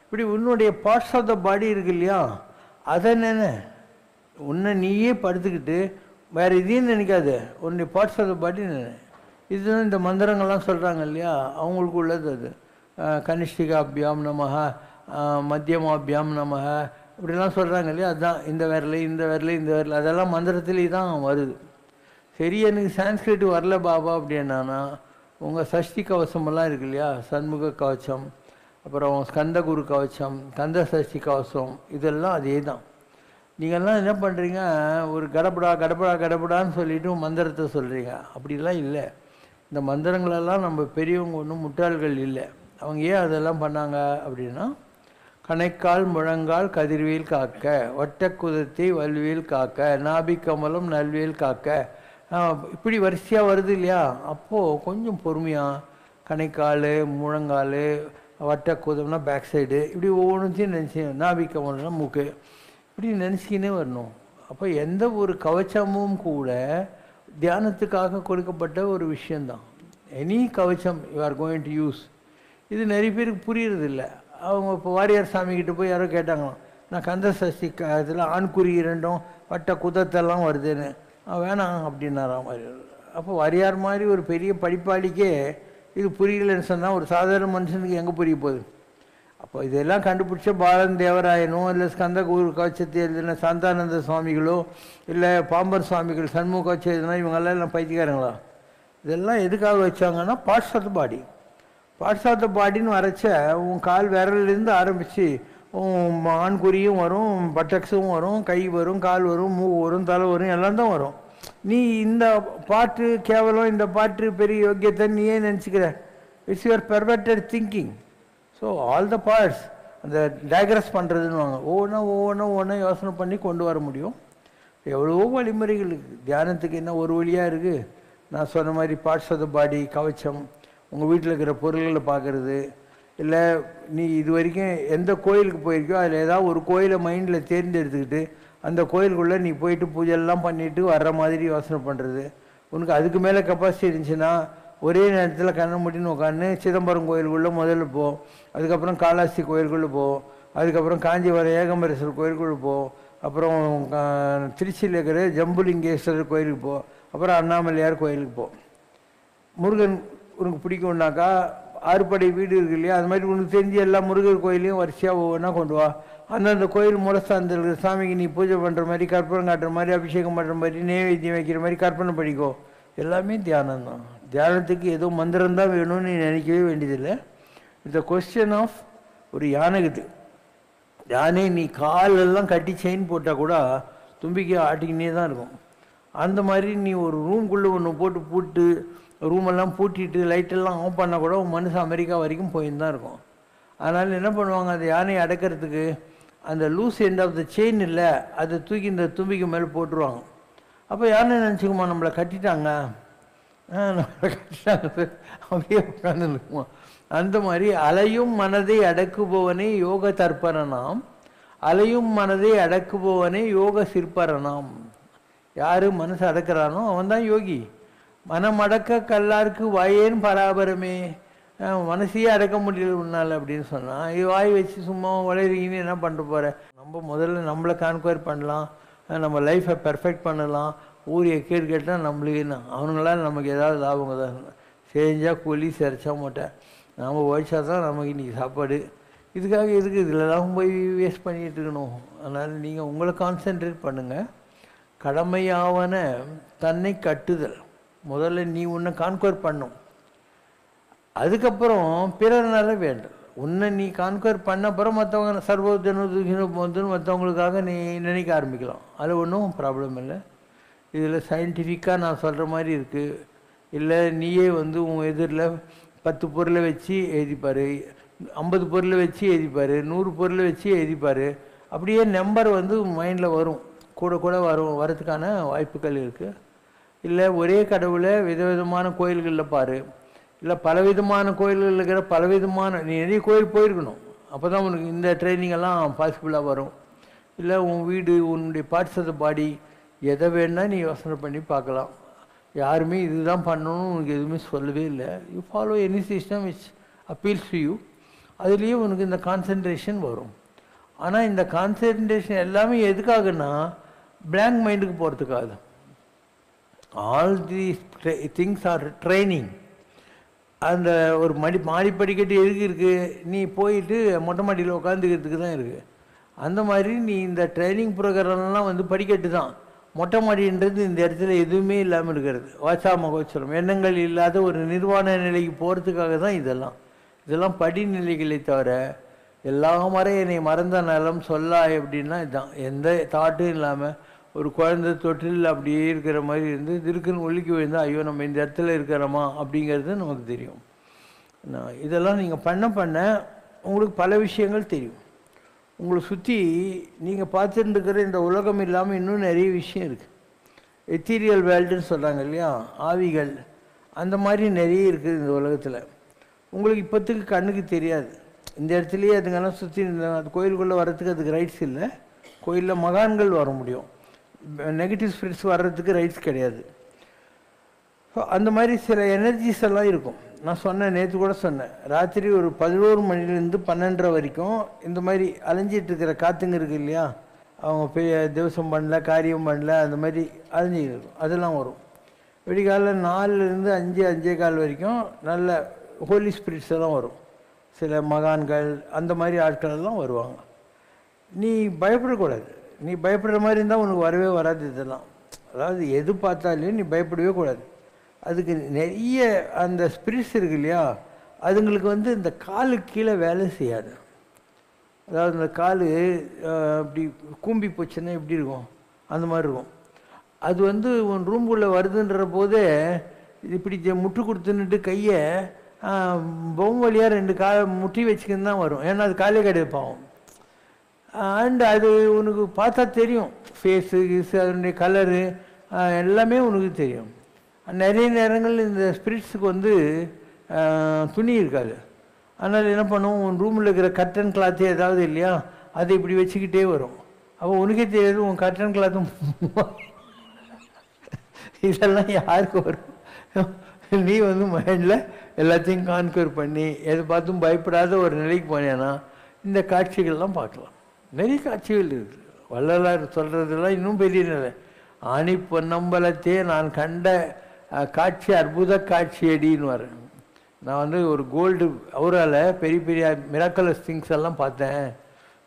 இப்படி உன்னுடைய பார்ட்ஸ் ஆஃப் த பாடி இருக்கு இல்லையா, அதை நினை. உன்னை நீயே படுத்துக்கிட்டு வேறு இதையும் நினைக்காத, உன்னுடைய பார்ட்ஸ் ஆஃப் த பாடி நினை. இதுதான் இந்த மந்திரங்கள்லாம் சொல்கிறாங்க இல்லையா, அவங்களுக்கு உள்ளது அது. கனிஷ்டிகாபியாம் நமஹ, மத்தியமாபியாம் நமஹ, இப்படிலாம் சொல்கிறாங்க இல்லையா, அதுதான் இந்த விரல் அதெல்லாம் மந்திரத்திலே தான் வருது. சரி, எனக்கு சான்ஸ்கிரிட் வரல பாபா அப்படின்னானா, உங்கள் சஷ்டி கவசமெல்லாம் இருக்கு இல்லையா, சண்முக கவச்சம், அப்புறம் ஸ்கந்தகுரு கவச்சம், கந்த சஷ்டி கவசம், இதெல்லாம் அதே தான். நீங்கள்லாம் என்ன பண்ணுறீங்க, ஒரு கடப்படான்னு சொல்லிவிட்டு மந்திரத்தை சொல்கிறீங்க. அப்படிலாம் இல்லை. இந்த மந்திரங்களெல்லாம் நம்ம பெரியவங்க ஒன்றும் முட்டாள்கள் இல்லை. அவங்க ஏன் அதெல்லாம் பண்ணாங்க அப்படின்னா, கணைக்கால் முழங்கால் கதிர்வேல் காக்க, வட்டக்குதத்தை வல்வேல் காக்க, நாபிக்கமலம் நல்வேல் காக்க, இப்படி வரிசையாக வருது இல்லையா. அப்போது கொஞ்சம் பொறுமையாக கணைக்கால், முழங்கால், வட்டக்குதம்னா பேக் சைடு, இப்படி ஒவ்வொன்றையும் நினச்சி, நாபிக்கமலம்னா மூக்கு, இப்படி நினச்சிக்கினே வரணும். அப்போ எந்த ஒரு கவச்சமும் கூட தியானத்துக்காக கொடுக்கப்பட்ட ஒரு விஷயந்தான். எனி கவச்சம் you are going to use. இது நிறைய பேருக்கு புரியறதில்ல. அவங்க இப்போ வாரியார் சாமிக்கிட்ட போய் யாரோ கேட்டாங்களாம், நான் கந்த சஷ்டி இதில் ஆண்குறி 2 வட்ட குதத்தெல்லாம் வருதுன்னு, வேணாம் அப்படின்னாராம் வாரியார். அப்போ வாரியார் மாதிரி ஒரு பெரிய படிப்பாளிக்கே இது புரியலன்னு சொன்னால் ஒரு சாதாரண மனுஷனுக்கு எங்கே புரிய போகுது. அப்போ இதெல்லாம் கண்டுபிடிச்ச பாலன் தேவராயனோ இல்லை ஸ்கந்த குரு கவச்சத்தை எழுதின சாந்தானந்த சுவாமிகளோ இல்லை பாம்பர் சுவாமிகள் சண்முக கவச்சம் எழுதினா இவங்கெல்லாம் பைத்தியக்காரங்களா? இதெல்லாம் எதுக்காக வச்சாங்கன்னா parts of the body. Parts of the பாடின்னு வரைச்ச உன் கால் விரலேருந்து ஆரம்பித்து ஆண்குறியும் வரும், பட்டக்ஸும் வரும், கை வரும், கால் வரும், மூக்கு வரும், தலை வரும், எல்லாம் தான் வரும். நீ இந்த பாட்டு கேவலம், இந்த பாட்டு பெரிய யோக்கியத்தை நீ ஏன் நினச்சிக்கிற? It's your perverted thinking. So all the parts அந்த டயக்ரஸ் பண்ணுறதுன்னு வாங்க, ஒவ்வொன்றா யோசனை பண்ணி கொண்டு வர முடியும். எவ்வளவோ வழிமுறைகள் இருக்குது. தியானத்துக்கு என்ன ஒரு வழியாக இருக்குது? நான் சொன்ன மாதிரி பார்ட்ஸ் ஆஃப் த பாடி, கவச்சம், உங்கள் வீட்டில் இருக்கிற பொருள்களை பார்க்குறது, இல்லை நீ இது வரைக்கும் எந்த கோயிலுக்கு போயிருக்கோ அதில் ஏதாவது ஒரு கோயிலை மைண்டில் தேர்ந்தெடுத்துக்கிட்டு அந்த கோயிலுக்குள்ளே நீ போயிட்டு பூஜைலாம் பண்ணிவிட்டு வர்ற மாதிரி யோசனை பண்ணுறது. உனக்கு அதுக்கு மேலே கெப்பாசிட்டி இருந்துச்சுன்னா ஒரே நேரத்தில் கண்ண முடின்னு உட்காந்து சிதம்பரம் கோயிலுக்குள்ளே முதல்ல போ, அதுக்கப்புறம் காளாஸ்தி கோயிலுக்குள்ளே போ, அதுக்கப்புறம் காஞ்சிபுரம் ஏகம்பரேஸ்வரர் கோயிலுக்குள்ளே போ, அப்புறம் திருச்சியில் இருக்கிற ஜம்புலிங்கேஸ்வரர் கோயிலுக்கு போ, அப்புறம் அண்ணாமலையார் கோயிலுக்கு போ. முருகன் உனக்கு பிடிக்கும்னாக்கா ஆறுபடை வீடு இருக்கு இல்லையா, அது மாதிரி உனக்கு தெரிஞ்ச எல்லா முருகர் கோயிலையும் வரிசையாக ஒவ்வொன்றா கொண்டு வா. அந்தந்த கோயில் மூலஸ்தானத்தில் இருக்கிற சாமிக்கு நீ பூஜை பண்ணுற மாதிரி, கற்பனை காட்டுற மாதிரி, அபிஷேகம் பண்ணுற மாதிரி, நெய்வேத்தியம் வைக்கிற மாதிரி கற்பனை பண்ணிக்கோ. எல்லாமே தியானம் தான். தியானத்துக்கு ஏதோ மந்திரம் தான் வேணும்னு நீ நினைக்கவே வேண்டியதில்லை. இந்த கொஸ்டின் ஆஃப் ஒரு யானைக்குது, யானை நீ காலெல்லாம் கட்டி செயின் போட்டால் கூட தும்பிக்கை ஆட்டிக்கினே தான் இருக்கும். அந்த மாதிரி நீ ஒரு ரூம்குள்ளே ஒன்று பூட்டு ரூமெல்லாம் பூட்டிட்டு லைட்டெல்லாம் ஆஃப் பண்ணால் கூட மனுஷன் அமெரிக்கா வரைக்கும் போயின்னு தான் இருக்கும். அதனால் என்ன பண்ணுவாங்க, அந்த யானையை அடக்கிறதுக்கு அந்த loose end of the chain இல்லை, அதை தூக்கி இந்த தும்பிக்கு மேலே போட்டுருவாங்க. அப்போ யானை நினச்சிக்குமா நம்மளை கட்டிட்டாங்க, நம்மளை கட்டிட்டாங்க, அப்படியே உட்காந்து இருக்குமா. அந்த மாதிரி அலையும் மனதை அடக்குபவனே யோக தற்பரனாம், அலையும் மனதை அடக்குபவனே யோக சிற்பரனாம். யார் மனசை அடக்கிறானோ அவன் தான் யோகி. மனம் அடக்க கல்லாருக்கு வாயேன் பராபரமே, மனசையே அடக்க முடியல உன்னால் அப்படின்னு சொன்னான். இது வாய் வச்சு சும்மா வளர்றீங்கன்னு என்ன பண்ணிட்டு போகிற? நம்ம முதல்ல நம்மளை கான்குவர் பண்ணலாம், நம்ம லைஃப்பை பெர்ஃபெக்ட் பண்ணலாம். ஊரிய கேடு கேட்டால் நம்மளுக்கு என்ன, அவனுங்களால் நமக்கு ஏதாவது லாபங்க தான். செஞ்சால் கூலி, சரிச்சா மாட்டேன், நாம் உழைச்சா தான் நமக்கு இன்றைக்கி சாப்பாடு. இதுக்காக எதுக்கு இதிலலாம் போய் வேஸ்ட் பண்ணிகிட்டு இருக்கணும்? அதனால் நீங்கள் உங்களை கான்சென்ட்ரேட் பண்ணுங்கள். கடமையாவன தன்னை கட்டுதல், முதல்ல நீ உன்னை கான்குவர் பண்ணும், அதுக்கப்புறம் பிறர்னால வேண்டும். உன்னை நீ கான்குவர் பண்ண அப்புறம் மற்றவங்க சர்வோஜன துகினு மற்றவங்களுக்காக நீ நினைக்க ஆரம்பிக்கலாம். அதில் ஒன்றும் ப்ராப்ளம் இல்லை. இதில் சயின்டிஃபிக்காக நான் சொல்கிற மாதிரி இருக்குது. இல்லை நீயே வந்து உன் எதிரில் 10 பொருளை வச்சு எழுதிப்பார், 50 பொருளை வச்சு எழுதிப்பார், 100 பொருளை வச்சு எழுதிப்பார். அப்படியே நம்பர் வந்து மைண்டில் வரும், கூட வரதுக்கான வாய்ப்புகள் இருக்குது. இல்லை ஒரே கடவுளை விதவிதமான கோயில்களில் பாரு, இல்லை பலவிதமான கோயில்களில் இருக்கிற பலவிதமான, நீ நிறைய கோயில் போயிருக்கணும், அப்போ தான் உனக்கு இந்த ட்ரைனிங்கெல்லாம் பாசிபிளாக வரும். இல்லை உன் வீடு, உன்னுடைய பார்ட்ஸ் ஆஃப் த பாடி, எதை வேணால் நீ யோசனை பண்ணி பார்க்கலாம். யாருமே இதுதான் பண்ணணும்னு உனக்கு எதுவுமே சொல்லவே இல்லை. You follow any system which appeals to you. அதுலேயே உனக்கு இந்த கான்சன்ட்ரேஷன் வரும். ஆனால் இந்த கான்சன்ட்ரேஷன் எல்லாமே எதுக்காகனா பிளாங்க் மைண்டுக்கு போகிறதுக்காக. All these things are training. அந்த ஒரு மாடி படிக்கட்டு எதுக்கு இருக்குது? நீ போயிட்டு மொட்டை மாடியில் உட்காந்துக்கிறதுக்கு தான் இருக்குது. அந்த மாதிரி நீ இந்த ட்ரைனிங் ப்ரோக்ராம்லாம் வந்து படிக்கட்டு தான். மொட்டை மாடின்றது இந்த இடத்துல எதுவுமே இல்லாமல் இருக்கிறது. வாச்சா மகோச்சரம், எண்ணங்கள் இல்லாத ஒரு நிர்வாண நிலைக்கு போகிறதுக்காக தான் இதெல்லாம் படிநிலைகளை தவிர எல்லாம் வரை என்னை மறந்த நலம் சொல்லாய் அப்படின்னா இதுதான். எந்த தாட்டும் இல்லாமல் ஒரு குழந்தை தொட்டில் அப்படியே இருக்கிற மாதிரி இருந்து இருக்குன்னு ஒழுக்கி விழுந்தால் ஐயோ நம்ம இந்த இடத்துல இருக்கிறோமா அப்படிங்கிறது நமக்கு தெரியும். இதெல்லாம் நீங்கள் பண்ண உங்களுக்கு பல விஷயங்கள் தெரியும். உங்களை சுற்றி நீங்கள் பார்த்துட்டு இருக்கிற இந்த உலகம் இல்லாமல் இன்னும் நிறைய விஷயம் இருக்குது. எத்தீரியல் வேர்ல்டுன்னு சொல்கிறாங்க இல்லையா, ஆவிகள், அந்த மாதிரி நிறைய இருக்குது இந்த உலகத்தில். உங்களுக்கு இப்போத்துக்கு கண்ணுக்கு தெரியாது. இந்த இடத்துலையே அதுங்கெல்லாம் சுற்றி அது கோயிலுக்குள்ளே வர்றதுக்கு அதுக்கு ரைட்ஸ் இல்லை. கோயிலில் மகான்கள் வர முடியும், நெகட்டிவ் ஸ்பிரிட்ஸ் வர்றதுக்கு ரைட்ஸ் கிடையாது. ஸோ அந்த மாதிரி சில எனர்ஜிஸ் எல்லாம் இருக்கும். நான் சொன்னேன், நேற்று கூட சொன்னேன், ராத்திரி ஒரு 11 மணிலேருந்து 12:30 வரைக்கும் இந்த மாதிரி அலைஞ்சிட்டு இருக்கிற காற்றுங்க இருக்குது இல்லையா, அவங்க போய் திவசம் பண்ணல, காரியம் பண்ணல, அந்த மாதிரி அலைஞ்சிட்டு இருக்கும், அதெல்லாம் வரும். விடிகாலில் 4லேருந்து 5, 5:15 வரைக்கும் நல்ல ஹோலி ஸ்பிரிட்ஸ் எல்லாம் வரும். சில மகான்கள் அந்த மாதிரி ஆட்கள் எல்லாம் வருவாங்க. நீ பயப்படக்கூடாது. நீ பயப்படுற மாதிரி இருந்தால் உனக்கு வரவே வராது இதெல்லாம். அதாவது எது பார்த்தாலும் நீ பயப்படவே கூடாது. அதுக்கு நிறைய அந்த ஸ்பிரிட்ஸ் இருக்கு இல்லையா, அதுங்களுக்கு வந்து இந்த காலுக்கு கீழே வேலை செய்யாது. அதாவது இந்த கால் அப்படி கூம்பி போச்சுன்னா எப்படி இருக்கும், அந்த மாதிரி இருக்கும். அது வந்து உன் ரூம்குள்ளே வருதுன்ற போதே இப்படி முட்டு கொடுத்துன்னுட்டு கையை பொம்மை வழியாக 2 காலை முட்டி வச்சுக்கின்னு தான் வரும். ஏன்னா அது காலே கிடையாது பாவம். அண்ட் அது உனக்கு பார்த்தா தெரியும், ஃபேஸு கீஸு அதனுடைய கலரு எல்லாமே உனக்கு தெரியும். நிறைய நேரங்கள் இந்த ஸ்பிரிட்ஸுக்கு வந்து துணி இருக்காது. அதனால் என்ன பண்ணுவோம், உன் ரூமில் இருக்கிற கர்டன் கிளாத்து ஏதாவது இல்லையா, அதை இப்படி வச்சுக்கிட்டே வரும். அப்போ உனக்கே தெரியாது உன் கர்டன் கிளாத்தும். இதெல்லாம் யாருக்கு வரும்? நீ வந்து மைண்டில் எல்லாத்தையும் கான்கர் பண்ணி எதை பார்த்தும் பயப்படாத ஒரு நிலைக்கு போனேன்னா இந்த காட்சிகள்லாம் பார்க்கலாம். நிறைய காட்சிகள் இருக்குது. வள்ளலார் சொல்கிறதெல்லாம் இன்னும் பெரிய நிலை. ஆணி பொன்னம்பலத்தே நான் கண்ட காட்சி அற்புத காட்சி அடின்னு வரேன். நான் வந்து ஒரு கோல்டு அவரால் பெரிய பெரிய மிராக்கலஸ் திங்ஸ் எல்லாம் பார்த்தேன்.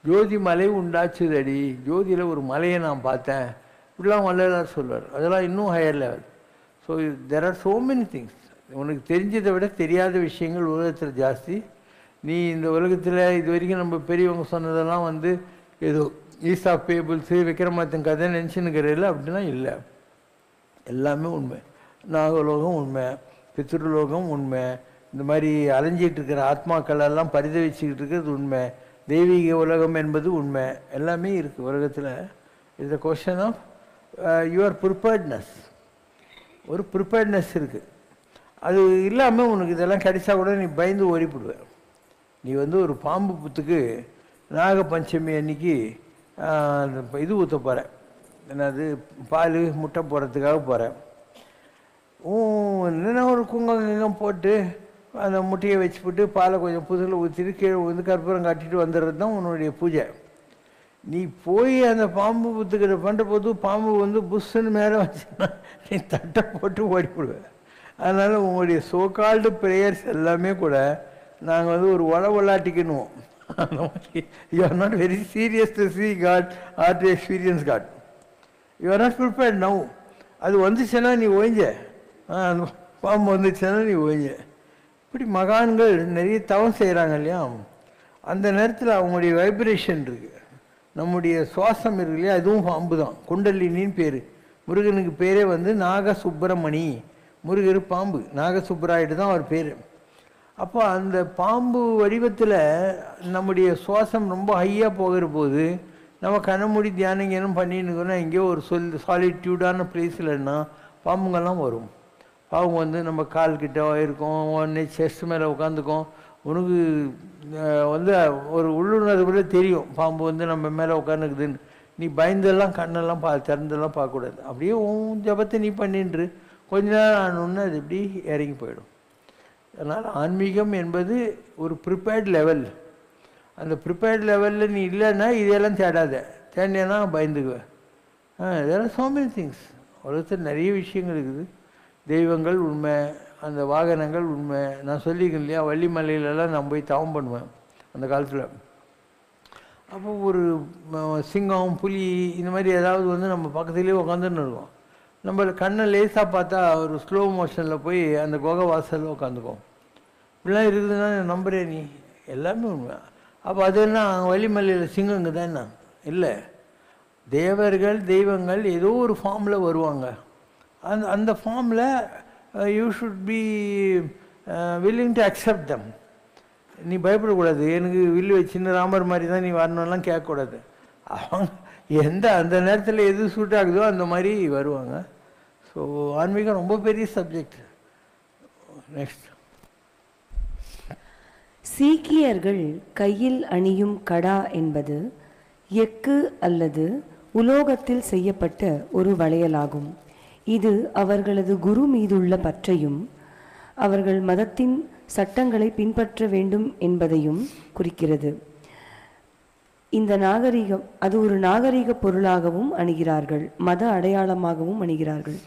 ஜோதி மலை உண்டாச்சுதடி, ஜோதியில் ஒரு மலையை நான் பார்த்தேன், இப்படிலாம் வள்ளலார் சொல்வார். அதெல்லாம் இன்னும் higher level. So there are so many things. உனக்கு தெரிஞ்சதை விட தெரியாத விஷயங்கள் உலகத்தில் ஜாஸ்தி. நீ இந்த உலகத்தில் இது வரைக்கும் நம்ம பெரியவங்க சொன்னதெல்லாம் வந்து ஏதோ ஈசா பேபிள்ஸு விக்ரமாதித்தன் கதை நினச்சின்னுக்கிறதில்ல, அப்படிலாம் இல்லை. எல்லாமே உண்மை. நாகலோகம் உண்மை, பித்ருலோகம் உண்மை, இந்த மாதிரி அலைஞ்சிட்டு இருக்கிற ஆத்மாக்கள் எல்லாம் பரிதவிச்சுக்கிட்டு இருக்கிறது உண்மை, தெய்வீக உலகம் என்பது உண்மை, எல்லாமே இருக்குது உலகத்தில். It's a question of your preparedness. ஒரு ப்ரிப்பேர்ட்னஸ் இருக்குது. அது இல்லாமல் உனக்கு இதெல்லாம் கிடைச்சா கூட நீ பயந்து ஓடிப்பிடுவேன். நீ வந்து ஒரு பாம்பு புத்துக்கு நாக பஞ்சமி அன்னைக்கு இது ஊற்ற போகிறேன், என்னது பால் முட்டை போடுறதுக்காக போகிறேன். என்னென்ன ஒரு குங்குமம் போட்டு அந்த முட்டையை வச்சு போட்டு பாலை கொஞ்சம் புதுசில் ஊற்றிட்டு கீழே வந்து கற்பூரம் காட்டிட்டு வந்துடுறது தான் உன்னுடைய பூஜை. நீ போய் அந்த பாம்பு புத்துக்கிற பண்ணுற போது பாம்பு வந்து புஷ்ஷுன்னு மேலே வச்சுன்னா நீ தட்டை போட்டு ஓடிவிடுவேன். அதனால் உங்களுடைய சோகால்டு ப்ரேயர்ஸ் எல்லாமே கூட நாங்கள் வந்து ஒரு விளாட்டிக்கணுவோம். அந்த மாதிரி you are not very serious to see God or to experience God. You are not prepared now. அது வந்துச்சுன்னா நீ ஓய்ஞ்ச, அந்த பாம்பு வந்துச்சுன்னா நீ ஓய்ஞ்ச. இப்படி மகான்கள் நிறைய தவம் செய்கிறாங்க இல்லையா, அந்த நேரத்தில் அவங்களுடைய வைப்ரேஷன் இருக்குது. நம்முடைய சுவாசம் இருக்கு இல்லையா, அதுவும் பாம்பு தான். குண்டலினின்னு பேர். முருகனுக்கு பேரே வந்து நாகசுப்பிரமணி. முருகர் பாம்பு, நாகசுப்பராயிட்டு தான் அவர் பேர். அப்போ அந்த பாம்பு வடிவத்தில் நம்முடைய சுவாசம் ரொம்ப ஹையாக போகிற போது நம்ம கண்ணமூடி தியானங்கேனும் பண்ணின்னு எங்கேயோ ஒரு சாலிட்யூடான பிளேஸ்லன்னா பாம்புங்கள்லாம் வரும். பாம்பு வந்து நம்ம கால்கிட்ட இருக்கும், உடனே செஸ்ட் மேலே உட்காந்துக்கும். உனக்கு வந்து ஒரு உள்ளுணர்வுல தெரியும் பாம்பு வந்து நம்ம மேலே உட்காந்துக்குதுன்னு. நீ பயந்தெல்லாம் கண்ணெல்லாம் திறந்தெல்லாம் பார்க்கக்கூடாது. அப்படியே உன் ஜபத்தை நீ பண்ணின்று கொஞ்ச நேரம் ஆனோன்னு அது இப்படி இறங்கி போயிடும். அதனால் ஆன்மீகம் என்பது ஒரு ப்ரிப்பேர்ட் லெவல். அந்த ப்ரிப்பேர்ட் லெவலில் நீ இல்லைன்னா இதெல்லாம் தேடினா பயந்துக்குவேன். இதெல்லாம் so many things. உலகத்தில் நிறைய விஷயங்கள் இருக்குது. தெய்வங்கள் உண்மை, அந்த வாகனங்கள் உண்மை. நான் சொல்லியிருக்கேன் இல்லையா, வள்ளிமலையிலலாம் நான் போய் தவம் பண்ணுவேன் அந்த காலத்தில். அப்போ ஒரு சிங்கம் புலி இந்த மாதிரி ஏதாவது வந்து நம்ம பக்கத்துலேயே உட்காந்துன்னு இருக்கோம். நம்ம கண்ணை லேசாக பார்த்தா ஒரு ஸ்லோ மோஷனில் போய் அந்த குகை வாசலில் உட்காந்துக்கும். இப்படிலாம் இருக்குதுன்னா நம்புறேன் நீ, எல்லாமே உண்மை. அப்போ அது என்ன வள்ளிமலையில் சிங்கங்க தான் என்ன இல்லை, தேவர்கள் தெய்வங்கள் ஏதோ ஒரு ஃபார்மில் வருவாங்க. அந்த ஃபார்மில் you should be willing to accept them. நீ பயப்படக்கூடாது. எனக்கு வில்லு வச்சுன்னு ராமர் மாதிரி தான் நீ வரணும்லாம் கேட்கக்கூடாது. அவங்க அந்த நேரத்தில் எது சூட் ஆகுதோ அந்த மாதிரி வருவாங்க. ஸோ ஆன்மீகம் ரொம்ப பெரிய சப்ஜெக்ட். நெக்ஸ்ட், சீக்கியர்கள் கையில் அணியும் கடா என்பது எஃகு அல்லது உலோகத்தில் செய்யப்பட்ட ஒரு வளையலாகும். இது அவர்களது குரு மீதுள்ள பற்றையும் அவர்கள் மதத்தின் சட்டங்களை பின்பற்ற வேண்டும் என்பதையும் குறிக்கிறது. இந்த நாகரிகம் அது ஒரு நாகரிக பொருளாகவும் அணுகிறார்கள், மத அடையாளமாகவும் அணுகிறார்கள்.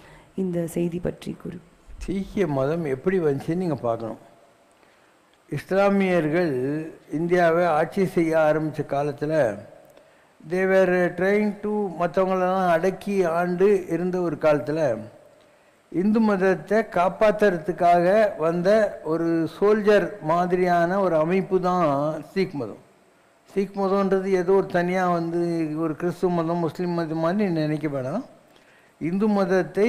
இந்த செய்தி பற்றி கூறு. சீக்கிய மதம் எப்படி வந்துச்சுன்னு நீங்கள் பார்க்கணும். இஸ்லாமியர்கள் இந்தியாவை ஆட்சி செய்ய ஆரம்பித்த காலத்தில் தேவர் ட்ரைங் டு மற்றவங்களெல்லாம் அடக்கி ஆண்டு இருந்த ஒரு காலத்தில் இந்து மதத்தை காப்பாற்றுறதுக்காக வந்த ஒரு சோல்ஜர் மாதிரியான ஒரு அமைப்பு தான் சீக் மதம். சீக் மதம்ன்றது ஏதோ ஒரு தனியாக வந்து ஒரு கிறிஸ்துவ மதம் முஸ்லீம் மதம் மாதிரி நினைக்க வேணாம். இந்து மதத்தை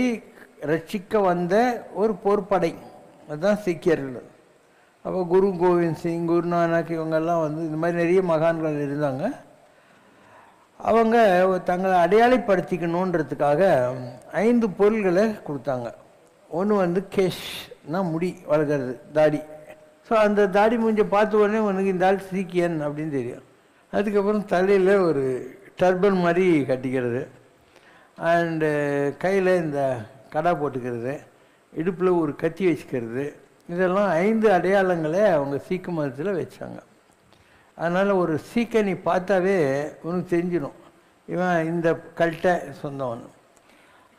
ரட்சிக்க வந்த ஒரு போர்ப்படை, அதுதான் சீக்கியர்கள். அப்போ குரு கோவிந்த் சிங், குருநானக் இவங்கெல்லாம் வந்து இந்த மாதிரி நிறைய மகான்கள் இருந்தாங்க. அவங்க தங்களை அடையாளப்படுத்திக்கணுன்றதுக்காக 5 பொருள்களை கொடுத்தாங்க. ஒன்று வந்து கேஷ்னா முடி வளர்க்குறது, தாடி. ஸோ அந்த தாடி மூஞ்சை பார்த்த உடனே உனக்கு இந்த ஆள் சீக்கியன் அப்படின்னு தெரியும். அதுக்கப்புறம் தலையில் ஒரு டர்பன் மாதிரி கட்டிக்கிறது, அண்டு கையில் இந்த கடா போட்டுக்கிறது, இடுப்பில் ஒரு கத்தி வச்சுக்கிறது. இதெல்லாம் 5 அடையாளங்களை அவங்க சீக்கு மதத்தில் வச்சாங்க. அதனால் ஒரு சீக்கை நீ பார்த்தாவே உனக்கு தெரிஞ்சிடும் இவன் இந்த கல்ட்டை சொந்தவன்.